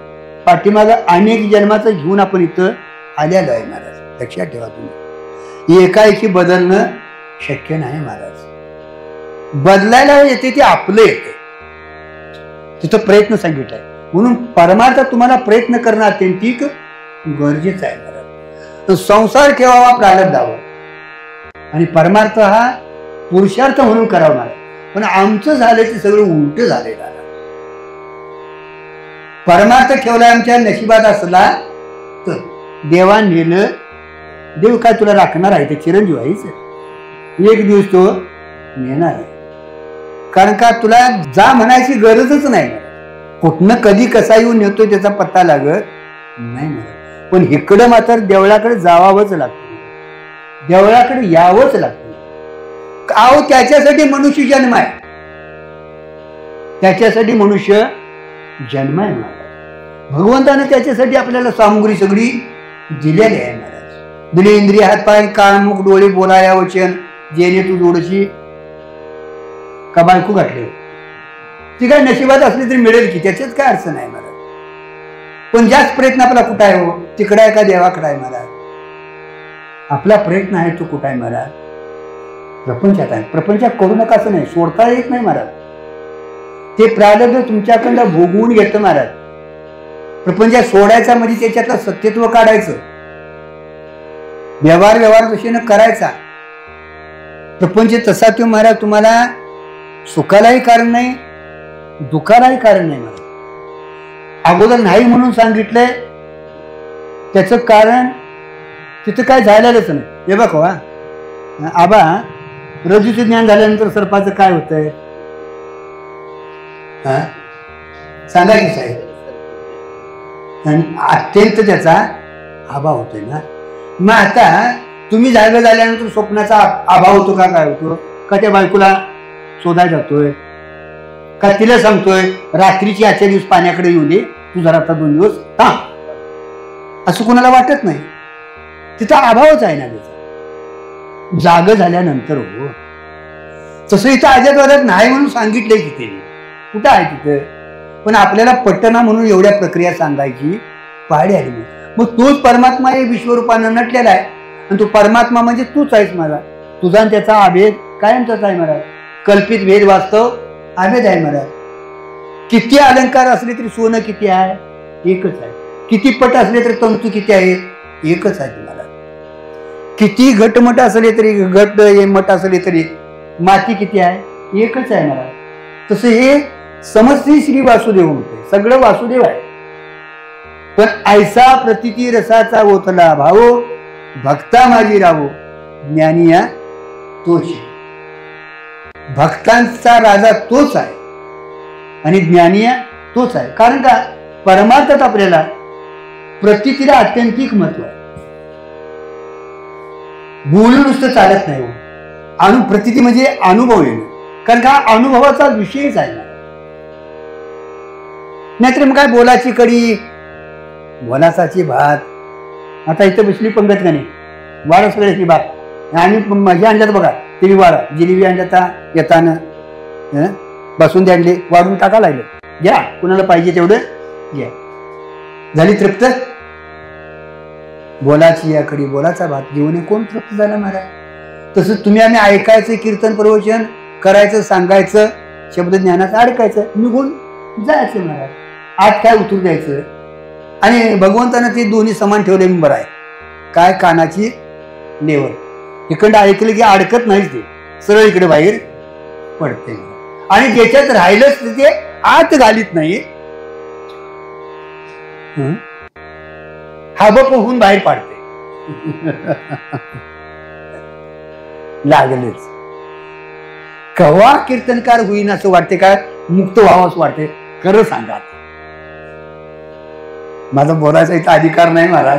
पाठीमागं अनेक जन्माचं घेऊन आपण इथं आलेलो आहे महाराज. लक्षात ठेवा तुम्ही, एकाएकी बदलणं शक्य नाही महाराज. बदलायला येते ते आपलं येते, तिथं प्रयत्न सांगितलाय. म्हणून परमार्थ तुम्हाला प्रयत्न करणं अत्यंतिक गरजेचं आहे. संसार ठेवावा प्रारब्धावर आणि परमार्थ हा पुरुषार्थ म्हणून करावा. पण आमचं झालं ते सगळं उलट झालंय. परमार्थ ठेवला आमच्या नशिबात असला तर देवा नेलं, देव काय तुला राखणार आहे, ते चिरंजीव आहेच, एक दिवस तो नेणार आहे. कारण का तुला जा म्हणायची गरजच नाही. कुठनं कधी कसा येऊन नेतो त्याचा पत्ता लागत नाही मला. पण इकडं मात्र देवळाकडे जावावंच लागतं, देवळाकडे यावंच लागतं. अहो त्याच्यासाठी मनुष्य जन्म आहे, त्याच्यासाठी मनुष्य जन्म आहे महाराज. भगवंताने त्याच्यासाठी आपल्याला सामुग्री सगळी दिलेली आहे महाराज. दिले इंद्रिय, हात पाय कान मुख डोळे बोलाया वचन, जेणे तू जोडशी का बायको घातले, ती काय नशिबात असली तरी मिळेल की, त्याच्यात काय अडचण आहे महाराज. पण जास्त प्रयत्न आपला कुठं आहे हो, तिकडे आहे का देवाकडे आहे महाराज? आपला प्रयत्न आहे तो कुठं आहे महाराज? प्रपंचात आहे. प्रपंचात करू नका असं नाही, सोडता येत नाही महाराज. ते प्रारब्ध तुमच्याकडं भोगवून घेतं महाराज. प्रपंचात सोडायचा म्हणजे त्याच्यातलं सत्यत्व काढायचं, व्यवहार दृष्टीनं करायचा. प्रपंच तसा तो महाराज तुम्हाला सुखालाही कारण नाही, दुःखालाही कारण नाही महाराज. अगोदर नाही म्हणून सांगितलंय, त्याचं कारण तिथं काय झालेलंच नाही. हे बघा आबा, रजूचं ज्ञान झाल्यानंतर सर्पाचं काय होतंय सांगा की साहेब? अत्यंत त्याचा अभाव होतोय ना. मग आता तुम्ही जागा झाल्यानंतर स्वप्नाचा अभाव होतो का, काय होतो का? त्या बायकोला शोधायला जातोय का, तिला सांगतोय रात्रीची आजच्या दिवस पाण्याकडे येऊ दे, तू जरा आता 2 दिवस थांब, असं कोणाला वाटत नाही. तिथं अभावच आहे ना त्याचा, जाग झाल्यानंतर. हो तसं इथं अजातवादात नाही म्हणून सांगितलंय की, ते कुठं आहे तिथं. पण आपल्याला पटना म्हणून एवढ्या प्रक्रिया सांगायची पाडी आली. मग तोच परमात्मा हे विश्वरूपानं नटलेला आहे, आणि तो परमात्मा म्हणजे तूच आहेस महाराज. तुझा आणि त्याचा अभेद कायमचाच आहे महाराज. कल्पित भेद वास्तव अभेद आहे महाराज. किती अलंकार असले तरी सोनं किती आहे, एकच आहे. किती पट असले तरी तंतू किती आहे, एकच आहे महाराज. किती घटमट असले तरी, घट मठ असले तरी माती किती आहे, एकच आहे महाराज. तसं हे समस्ती श्री वासुदेव म्हणते, सगळं वासुदेव आहे. पण ऐसा प्रतिती रसाचा ओतला भावो, भक्ता माझी राहो, ज्ञानिया तोच. भक्तांचा राजा तोच आहे आणि ज्ञानिया तोच आहे. कारण का परमार्थात आपल्याला प्रतितीला अत्यंतिक महत्व आहे. बोलून नुसतं चालत नाही हो. प्रतिती म्हणजे अनुभव येणं, कारण का अनुभवाचा विषयच आहे. नाहीतर मग काय बोलाची कडी, बोलाचाची भात. आता इथं बसली पंगत का नाही, वाढच वेळेची भात. आणि मजा आणल्यात बघा, ती वाढा जिलेबी आणल्या येताना बसून आणले, वाढून टाका लागले, घ्या कुणाला पाहिजे तेवढं घ्या. झाली तृप्त? बोलाची या कडी, बोलाचा भात जीवने कोण तृप्त झाला महाराज? तसंच तुम्ही आम्ही ऐकायचं, कीर्तन प्रवचन करायचं, सांगायचं, शब्द ज्ञानात अडकायचं, निघून जायचं महाराज. आत काय उतरू द्यायचं. आणि भगवंतानं ते दोन्ही समान ठेवले बरं आहे. काय कानाची लेवल, इकडं ऐकलं की अडकत नाहीच, ते सरळ इकडे बाहेर पडते. आणि ज्याच्यात राहिलंच ते आत घालीत नाही, हा होऊन बाहेर पाडते. लागलेच. केव्हा कीर्तनकार होईन असं वाटते का, मुक्त व्हावं असं वाटते? खरं सांगा, माझा बोलायचा इथं अधिकार नाही महाराज,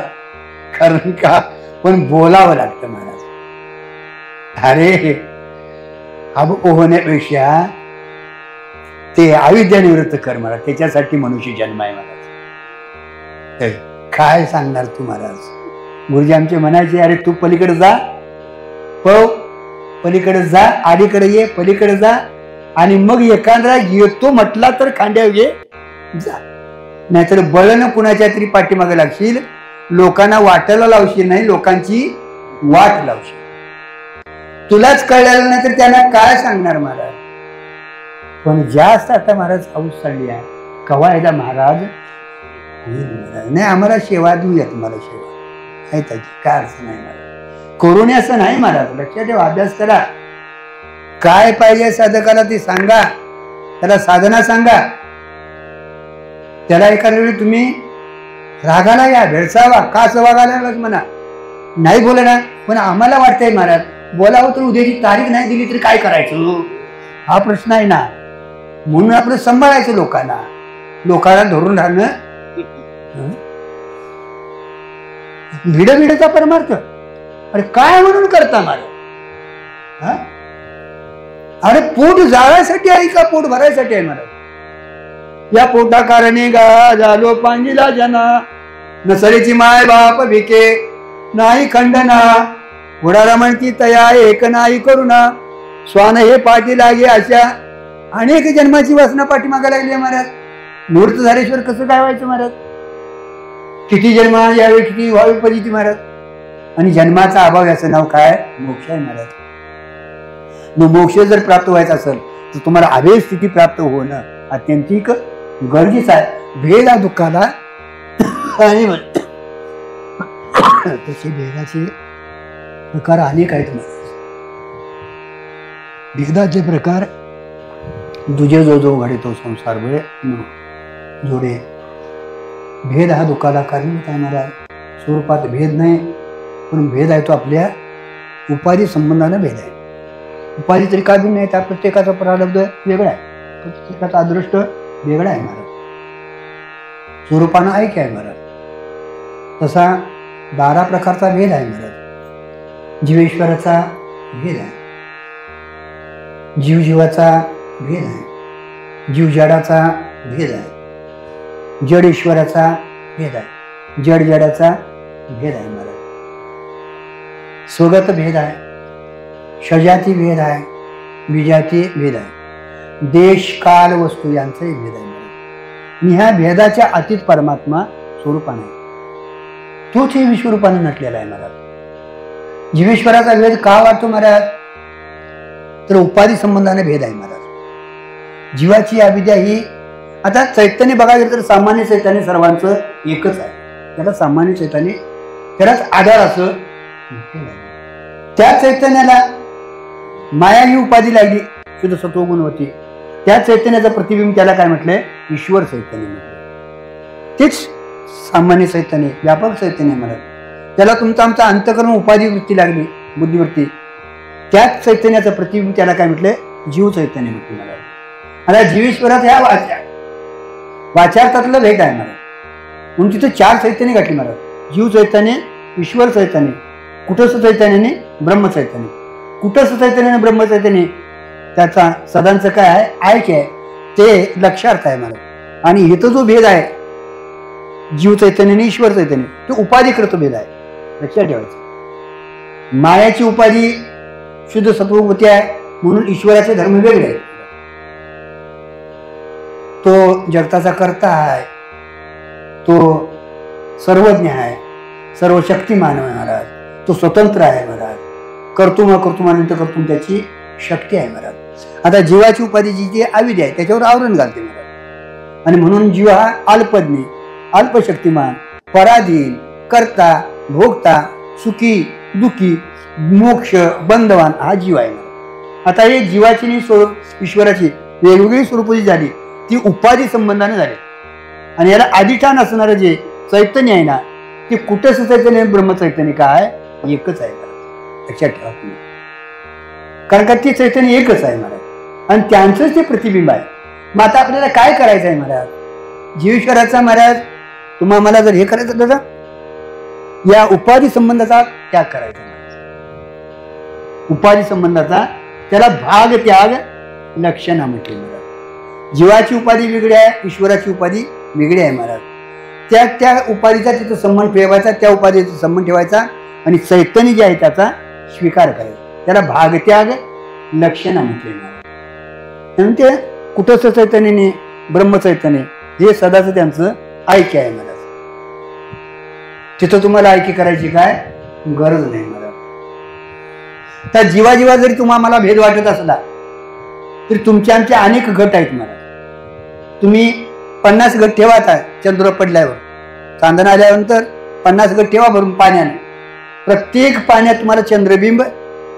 कारण का पण बोलावं लागतं महाराज. अरे अब होण्यापेक्षा ते अविद्या निवृत्त कर महाराज, त्याच्यासाठी मनुष्य जन्म आहे महाराज. काय सांगणार तू महाराज? गुरुजी आमचे म्हणायचे, अरे तू पलीकडे जा, पलीकडे जा, अलीकडे ये, पलीकडे जा, आणि मग एखादा येतो म्हटला तर खांद्यावर घे जा, नाहीतर बळनं कुणाच्या तरी पाठीमागे लागशील, लोकांना वाटायला लावशील नाही, लोकांची वाट लावशील. तुलाच कळलेलं नाही तर त्यांना काय सांगणार महाराज? पण जास्त आता महाराज पाऊस चालली आहे, कवा एकदा महाराज नाही आम्हाला सेवा देऊया, तुम्हाला सेवा आहे त्याची काय अडचण नाही महाराज. करून असं नाही महाराज, लक्षात ठेवा, अभ्यास करा. काय पाहिजे साधकाला ते सांगा, त्याला साधना सांगा. त्याला एखाद्या वेळी तुम्ही रागाला या, भेडसावा, का असं वागायला म्हणा, नाही बोला ना. पण आम्हाला वाटतंय महाराज बोलावं तर उद्याची तारीख नाही दिली तरी काय करायचं, हा प्रश्न आहे ना. म्हणून आपलं सांभाळायचं लोकांना धरून राहणं भिडचा परमार्थ. अरे काय म्हणून करता महाराज? अरे पोट जाळायसाठी आहे का पोट भरायसाठी आहे महाराज? या पोटा कारणे गा झालो पांजिला जना, नसरीची माय बाप भिके नाही खंडना, घोडाला म्हणती तया एक नाही करुणा, स्वान हे पाठी लागे अशा अनेक जन्माची वासना पाठीमागा लागली महाराज. मूर्त झाल्याशिवाय कसं काय व्हायचं महाराज? किती जन्म यावेळी किती व्हावी परिस्थिती महाराज. आणि जन्माचा अभाव याचं नाव काय? मोक्ष आहे महाराज. मग मोक्ष जर प्राप्त व्हायचा असेल तर तुम्हाला अभेद स्थिती प्राप्त होणं अत्यंतिक गरजेचं आहे. भेद हा दुःखाला आणि तसे भेदाचे प्रकार अनेक आहेत महाराज. भेदाचे प्रकार दुजे जो घडतो संसार बळे जोडे. भेद हा दुःखाला कारणीभूत आहे महाराज. स्वरूपात भेद नाही, पण भेद आहे तो आपल्या उपाधी संबंधाने भेद आहे. उपाधी तरी का भिन्न आहे, त्या प्रत्येकाचा प्रारब्ध वेगळा आहे, प्रत्येकाचा अदृष्ट वेगळा आहे महाराज. स्वरूपानं ऐक आहे महाराज. तसा 12 प्रकारचा भेद आहे महाराज. जीवेश्वराचा भेद आहे, जीवजीवाचा भेद आहे, जीवजडाचा भेद आहे, जड ईश्वराचा भेद आहे, जड जडाचा भेद आहे महाराज. स्वगत भेद आहे, शजाती भेद आहे, विजाती भेद आहे, देश काल वस्तू यांचाही भेद आहे महाराज. आणि ह्या भेदाच्या अतीत परमात्मा स्वरूपाने आहे, तोच हे विश्वरूपाने नटलेला आहे महाराज. जीवेश्वराचा भेद का वाटतो महाराज? तर उपाधी संबंधाने भेद आहे महाराज. जीवाची अविद्या ही आता चैतन्य बघायला गेलं तर सामान्य चैतन्य सर्वांचं एकच आहे. त्याला सामान्य चैतन्य त्यालाच आधार असं. त्या चैतन्याला माया ही उपाधी लागली, शुद्ध सत्वगुणवती. त्या चैतन्याचं प्रतिबिंब त्याला काय म्हटलंय? ईश्वर चैतन्य म्हटलं. तेच सामान्य चैतन्य, व्यापक चैतन्य म्हणत. त्याला तुमचा आमचा अंतकरण उपाधी वृत्ती लागली, बुद्धिवृत्ती. त्याच चैतन्याचं प्रतिबिंब त्याला काय म्हटलंय? जीव चैतन्य म्हटलं मला. आता जीवेश्वरात ह्या वाचार्थातलं भेद आहे मला. म्हणून तिथं 4 चैतन्य घातली मला. जीव चैतन्य, ईश्वर चैतन्य, कुटस्थ चैतन्याने ब्रह्म चैतन्य. कुटस्थ चैतन्याने ब्रह्म चैतन्य त्याचा सदांचं काय आहे? ऐक आहे, ते लक्षार्थ आहे मला. आणि इथं जो भेद आहे जीव चैतन्य आणि ईश्वर चैतन्य, तो उपाधीकृत भेद आहे, लक्षात ठेवायचं. मायाची उपाधी शुद्ध सत्वगुती आहे, म्हणून ईश्वराचे धर्म वेगळे आहेत. तो जगताचा कर्ता आहे, तो सर्वज्ञ आहे, सर्व शक्तिमान आहे महाराज. तो स्वतंत्र आहे महाराज. कर्तुम अकर्तुमानंतर कर्तुम त्याची शक्ती आहे महाराज. आता जीवाची उपाधी जी ती अविद्या आहे त्याच्यावर आवरण घालते महाराज. आणि म्हणून जीव हा अल्पज्ञ, अल्पशक्तिमान, पराधीन, कर्ता, भोगता, सुखी, दुःखी, मोक्ष, बंधवान हा जीव आहे महाराज. आता हे जीवाची आणि ईश्वराची वेगवेगळी स्वरूपाची झाली, ती उपाधी संबंधाने झाली. आणि याला अधिष्ठान असणारं जे चैतन्य आहे ना, ते कुटस्थ चैतन्य ब्रह्मचैतन्य काय एकच आहे महाराज, लक्षात ठेवा तुम्ही. कारण का ते चैतन्य एकच आहे महाराज आणि त्यांचंच ते प्रतिबिंब आहे. मग आता आपल्याला काय करायचं आहे महाराज? जीवेश्वराचा महाराज तुम्हाला मला जर हे करायचं दादा, या उपाधी संबंधाचा त्याग करायचा महाराज. उपाधी संबंधाचा त्याला भाग त्याग लक्षणा म्हटले महाराज. जीवाची उपाधी वेगळी आहे, ईश्वराची उपाधी वेगळी आहे महाराज. त्या उपाधीचा तिथं संबंध ठेवायचा, त्या उपाधीचा संबंध ठेवायचा आणि चैतन्य जे आहे त्याचा स्वीकार करायचा. त्याला भागत्याग लक्षणा म्हटले महाराज. म्हणून ते कुटस्थ चैतन्याने ब्रह्मचैतन्य हे सदाच त्यांचं ऐक्य आहे महाराज. तिथं तुम्हाला ऐक्य करायची काय गरज नाही महाराज. त्या जीवा जरी तुम्हाला मला भेद वाटत असला तरी तुमचे आमचे अनेक गट आहेत महाराज. तुम्ही 50 गट ठेवा. आता चंद्र पडल्यावर चांदण आल्यानंतर 50 गट ठेवा भरून पाण्याने. प्रत्येक पाण्यात तुम्हाला चंद्रबिंब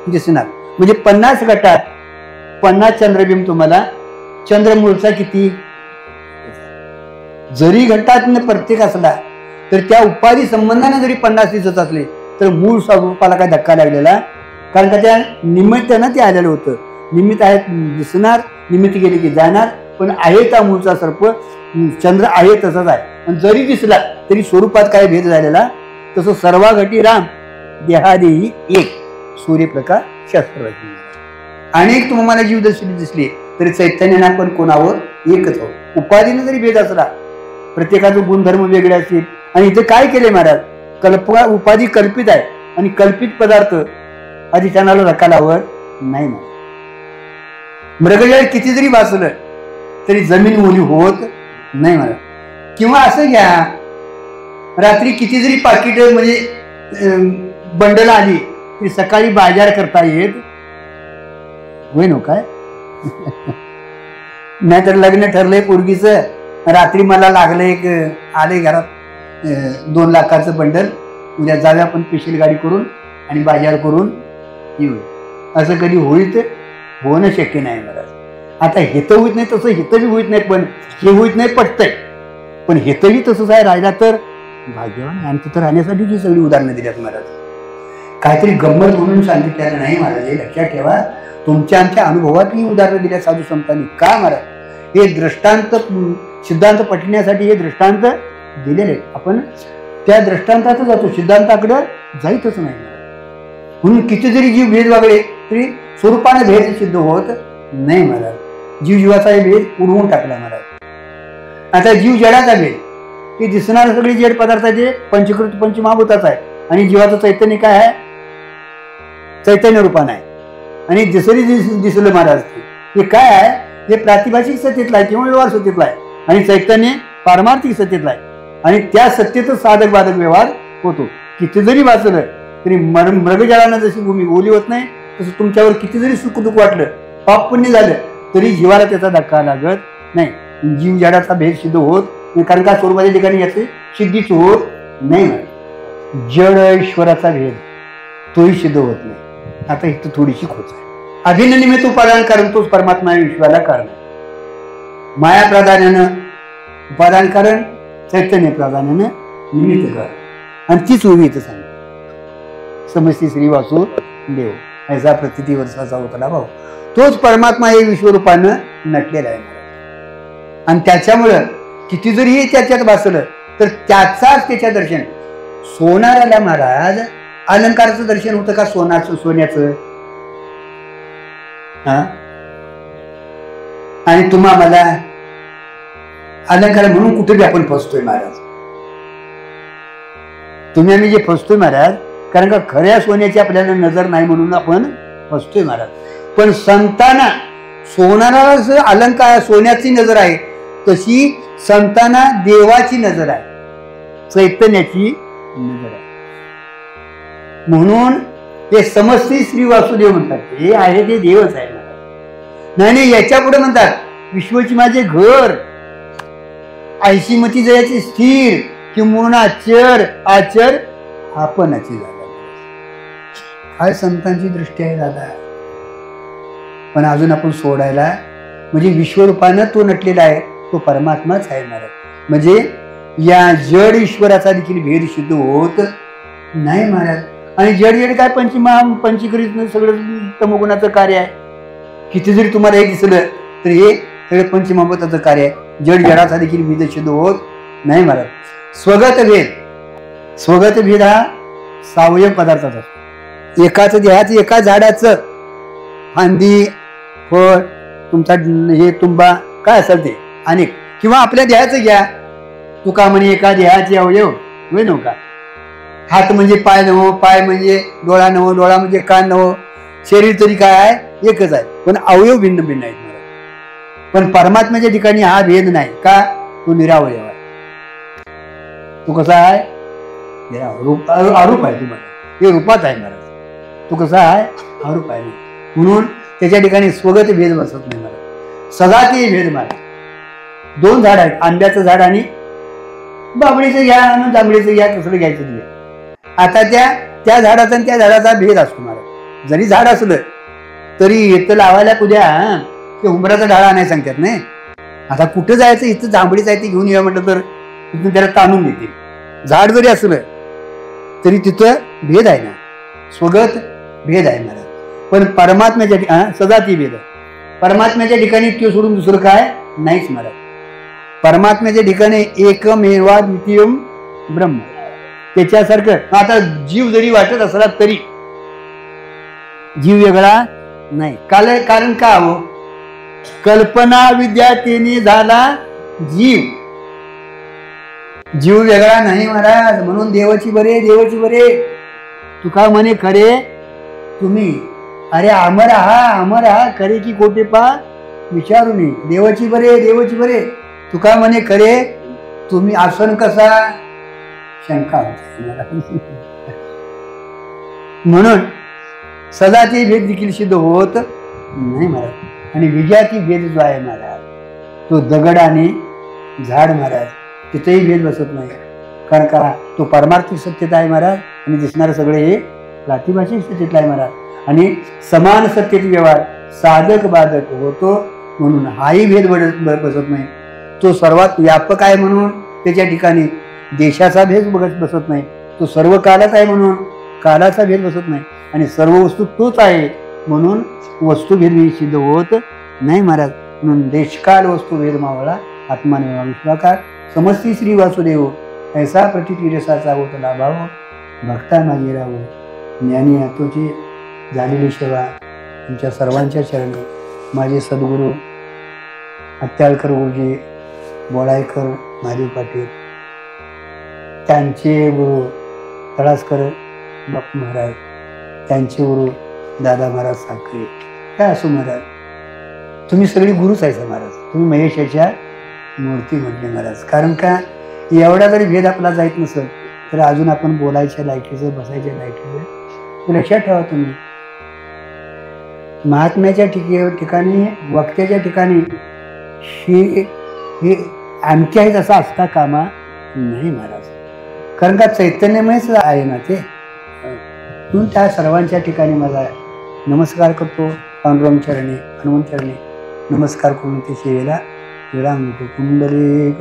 दिसणार. म्हणजे 50 गटात 50 चंद्रबिंब तुम्हाला. चंद्रमूळचा किती? जरी घटात प्रत्येक असला तर त्या उपाधी संबंधाने जरी 50 दिसत असले तर मूळ स्वरूपाला काय धक्का लागलेला. कारण का त्या निमित्तानं ते आलेलं होतं. निमित्त आहे दिसणार, निमित्त गेले की जाणार, पण आहे त्या मूळचा सर्प चंद्र आहे तसाच आहे. पण जरी दिसला तरी स्वरूपात काय भेद झालेला. तसं सर्वा घटी राम देहादेही एक सूर्यप्रकाश शस्त्र. अनेक तुम्हाला जीवदर्शनी दिसली तरी चैतन्याने आपण कोणावर एकच आहोत. उपाधीने जरी भेद असला, प्रत्येकाचे गुणधर्म वेगळे असतील. आणि इथे काय केले महाराज? उपाधी कल्पित आहे आणि कल्पित पदार्थ अधिष्ठानाला धक्का लावत नाही. मृगजळ किती जरी वाचलं तरी जमीन ओली होत नाही महाराज. किंवा असं घ्या, रात्री किती जरी पाकिट म्हणजे बंडल आली तरी सकाळी बाजार करता येत होय नो काय? नाहीतर लग्न ठरलंय पोरगीचं, रात्री मला लागलं एक आले घरात 2 लाखाचं बंडल, उद्या जाऊया आपण स्पेशल गाडी करून आणि बाजार करून येऊ. असं कधी होईल तर होणं शक्य नाही महाराज. आता हेत होत नाही तसं हित बी होत नाही, पण हे होत नाही पटतंय. पण हेतही तसंच आहे. राहिला तर भाग्यवान. आणि तिथं राहण्यासाठी जी सगळी उदाहरणं दिल्यात महाराज. काहीतरी गंमत म्हणून सांगितलेलं नाही महाराज. हे लक्षात ठेवा. तुमच्या आमच्या अनुभवातली उदाहरणं दिल्या साधू संतांनी. का महाराज? हे दृष्टांत सिद्धांत पटण्यासाठी हे दृष्टांत दिलेले. आपण त्या दृष्टांतात जातो, सिद्धांताकडे जायतच नाही. म्हणून किती जरी जीव भेद वागळे तरी स्वरूपाने भेद सिद्ध होत नाही महाराज. जीव जीवाचा भेद उडवून टाकला महाराज. आता जीव जडाचा भेद हे दिसणारे सगळे जड पदार्थाचे पंचकृत पंचमहाभूताचा आहे. आणि जीवाचं चैतन्य काय आहे? चैतन्य रूपाने आहे. आणि जसरी दिसलं महाराज हे काय आहे? हे प्रातिभाषिक सत्तेतलं आहे किंवा व्यवहार सत्तेतला आहे. आणि चैतन्य पारमार्थिक सत्तेतला आहे. आणि त्या सत्तेतच साधक बाधक व्यवहार होतो. किती जरी वाचलं तरी मृगजळानं जशी भूमी ओली होत नाही तसं तुमच्यावर किती जरी सुख दुःख वाटलं, पाप पुण्य झालं तरी जीवाला त्याचा धक्का लागत नाही. जीव जडाचा भेद सिद्ध होत नाही. कारण का स्वरूपाच्या ठिकाणी याचे सिद्धीच होत नाही. जड ईश्वराचा भेद तोही सिद्ध होत नाही. आता इथं थोडीशी खोच आहे. अभिन्न निमित्त उपादान कारण तोच परमात्मा विश्वाला कारण आहे. माया प्राधान्यानं उपादान कारण, चैतन्य प्राधान्यानं निमित्त कारण. आणि तीच उभी इथं सांग समस्ती श्री वासू देव ऐसा प्रतिती वर्षाचा होता भाऊ. तोच परमात्मा हे विश्वरूपानं नटलेला आहे. आणि त्याच्यामुळं किती जरी हे त्याच्यात बसलं तर त्याचाच त्याच्या दर्शन. सोनाराला महाराज अलंकाराचं दर्शन होतं का? सोन्याचं. हा. आणि तुम्हा मला अलंकार म्हणून कुठे आपण फसतोय महाराज. तुम्ही आम्ही जे फसतोय महाराज कारण का खऱ्या सोन्याची आपल्याला नजर नाही म्हणून आपण फसतोय महाराज. पण संतांना सोनाराला अलंकार सोन्याची नजर आहे तशी संतांना देवाची नजर आहे, चैतन्याची नजर आहे. म्हणून हे समस्ती श्री वासुदेव म्हणतात. हे आहे ते देवच आहे महाराज. नाही याच्या पुढे म्हणतात विश्वची माझे घर, ऐशीमती जयाची स्थिर किंवा आचर आचर आपणाची झाला. काय संतांची दृष्टी आहे दादा. पण अजून आपण सोडायला म्हणजे विश्वरूपानं तो नटलेला आहे तो परमात्माच आहे महाराज. म्हणजे या जड ईश्वराचा देखील भेद सिद्ध होत नाही महाराज. आणि जड काय पंचीकृत सगळं तमोगुणाचं कार्य आहे. किती जरी तुम्हाला हे दिसलं तर हे सगळं पंचमहाभूताचं कार्य आहे. जड जडाचा देखील भेद सिद्ध होत नाही महाराज. स्वगत भेद हा सावयव पदार्थाचा असतो. एकाच देहाचं एका झाडाचं फांदी फळ तुमचा हे तुंबा काय असेल ते अनेक किंवा आपल्या देहाचं घ्या. तुका म्हणे एका देहाचे अवयव होय नव का. हात म्हणजे पाय नव, पाय म्हणजे डोळा नव, डोळा म्हणजे कान नव. शरीर तरी काय आहे एकच आहे पण अवयव भिन्न भिन्न आहेत. पण परमात्म्याच्या ठिकाणी हा भेद नाही का. तो निरावयव आहे. तो कसा आहे अरूप आहे. तुम्हाला हे रूपात आहे महाराज. तो कसा आहे अरूप आहे. म्हणून त्याच्या ठिकाणी स्वगत भेद बसत नाही महाराज. सजाती भेद महाराज. 2 झाड आहेत, आंब्याचं झाड आणि बाबळीचं घ्या आणि जांभळीचं घ्या, कसलं घ्यायचं घ्या. आता त्या झाडाचा आणि त्या झाडाचा भेद असतो महाराज. जरी झाड असलं तरी इथं लावायला उद्या ते उंबराचा डाळा आणायला सांगतात नाही. आता कुठं जायचं, इथं जांभळीचं आहे ते घेऊन या म्हटलं तर तिथून त्याला ताणून देते. झाड जरी असलं तरी तिथं भेद आहे ना, स्वगत भेद आहे महाराज. पण परमात्म्याच्या सजाती भेद आहे. परमात्म्याच्या ठिकाणी तो सोडून दुसरं काय नाहीच महाराज. परमात्म्याच्या ठिकाणी एकमेवा द्वितीयम ब्रह्म. त्याच्यासारखं आता जीव जरी वाटत असला तरी जीव वेगळा नाही. कारण का हो, कल्पना विद्यार्थीने झाला जीव. जीव वेगळा नाही महाराज. म्हणून देवाची बरे, देवाची बरे. तुका म्हणे खरे तुम्ही, अरे अमर हा खरे की कोटे पा विचारू नये. देवाची बरे, देवाची बरे. तुका म्हणे खरे तुम्ही. आसन कसा शंका होती. म्हणून सदाचे भेद देखील सिद्ध होत नाही महाराज. आणि विजयाची भेद जो आहे महाराज, तो दगड आणि झाड महाराज, तिथेही भेद बसत नाही. कारण का तो पारमार्थिक सत्यता आहे महाराज. आणि दिसणारे सगळे हे प्रातिभाषिक सत्यता आहे महाराज. आणि समान सत्यते व्यवहार साधक बाधक होतो. म्हणून हाही भेद बसत नाही. तो सर्वात व्यापक आहे म्हणून त्याच्या ठिकाणी देशाचा भेद बसत नाही. तो सर्व कालात आहे म्हणून कालाचा भेद बसत नाही. आणि सर्व वस्तू तोच आहे म्हणून वस्तुभेद सिद्ध होत नाही महाराज. म्हणून देशकाल वस्तुभेद मावळा आत्माने विश्वाकार समस्ती श्री वासुदेव ऐसा प्रतीती रसाचा होत लाभाव भक्ता माझी राहो. ज्ञानी आतोची झालेली सेवा तुमच्या सर्वांच्या चरणी माझे सद्गुरू हत्याळकर गुरुजी, बोळायकर महादेव पाटील, त्यांचे गुरु तळासकर बापू महाराज, त्यांचे गुरु दादा महाराज साखरे, काय असो महाराज, तुम्ही सगळी गुरुच आहे महाराज. तुम्ही महेशाच्या मूर्ती म्हटले महाराज. कारण का एवढा जरी भेद आपला जात नसेल तर अजून आपण बोलायच्या लायकीचं, बसायच्या लायकीचं लक्षात ठेवा. तुम्ही महात्म्याच्या ठिकाणी, वक्त्याच्या ठिकाणी हे आमच्या आहेत असं असता कामा नाही महाराज. कारण का चैतन्यमयच आहे ना ते. म्हणून त्या सर्वांच्या ठिकाणी माझा नमस्कार करतो. पांडुरंग चरणी, हनुमान चरणी नमस्कार करून ते सेवेला विराम देतो. कुंडली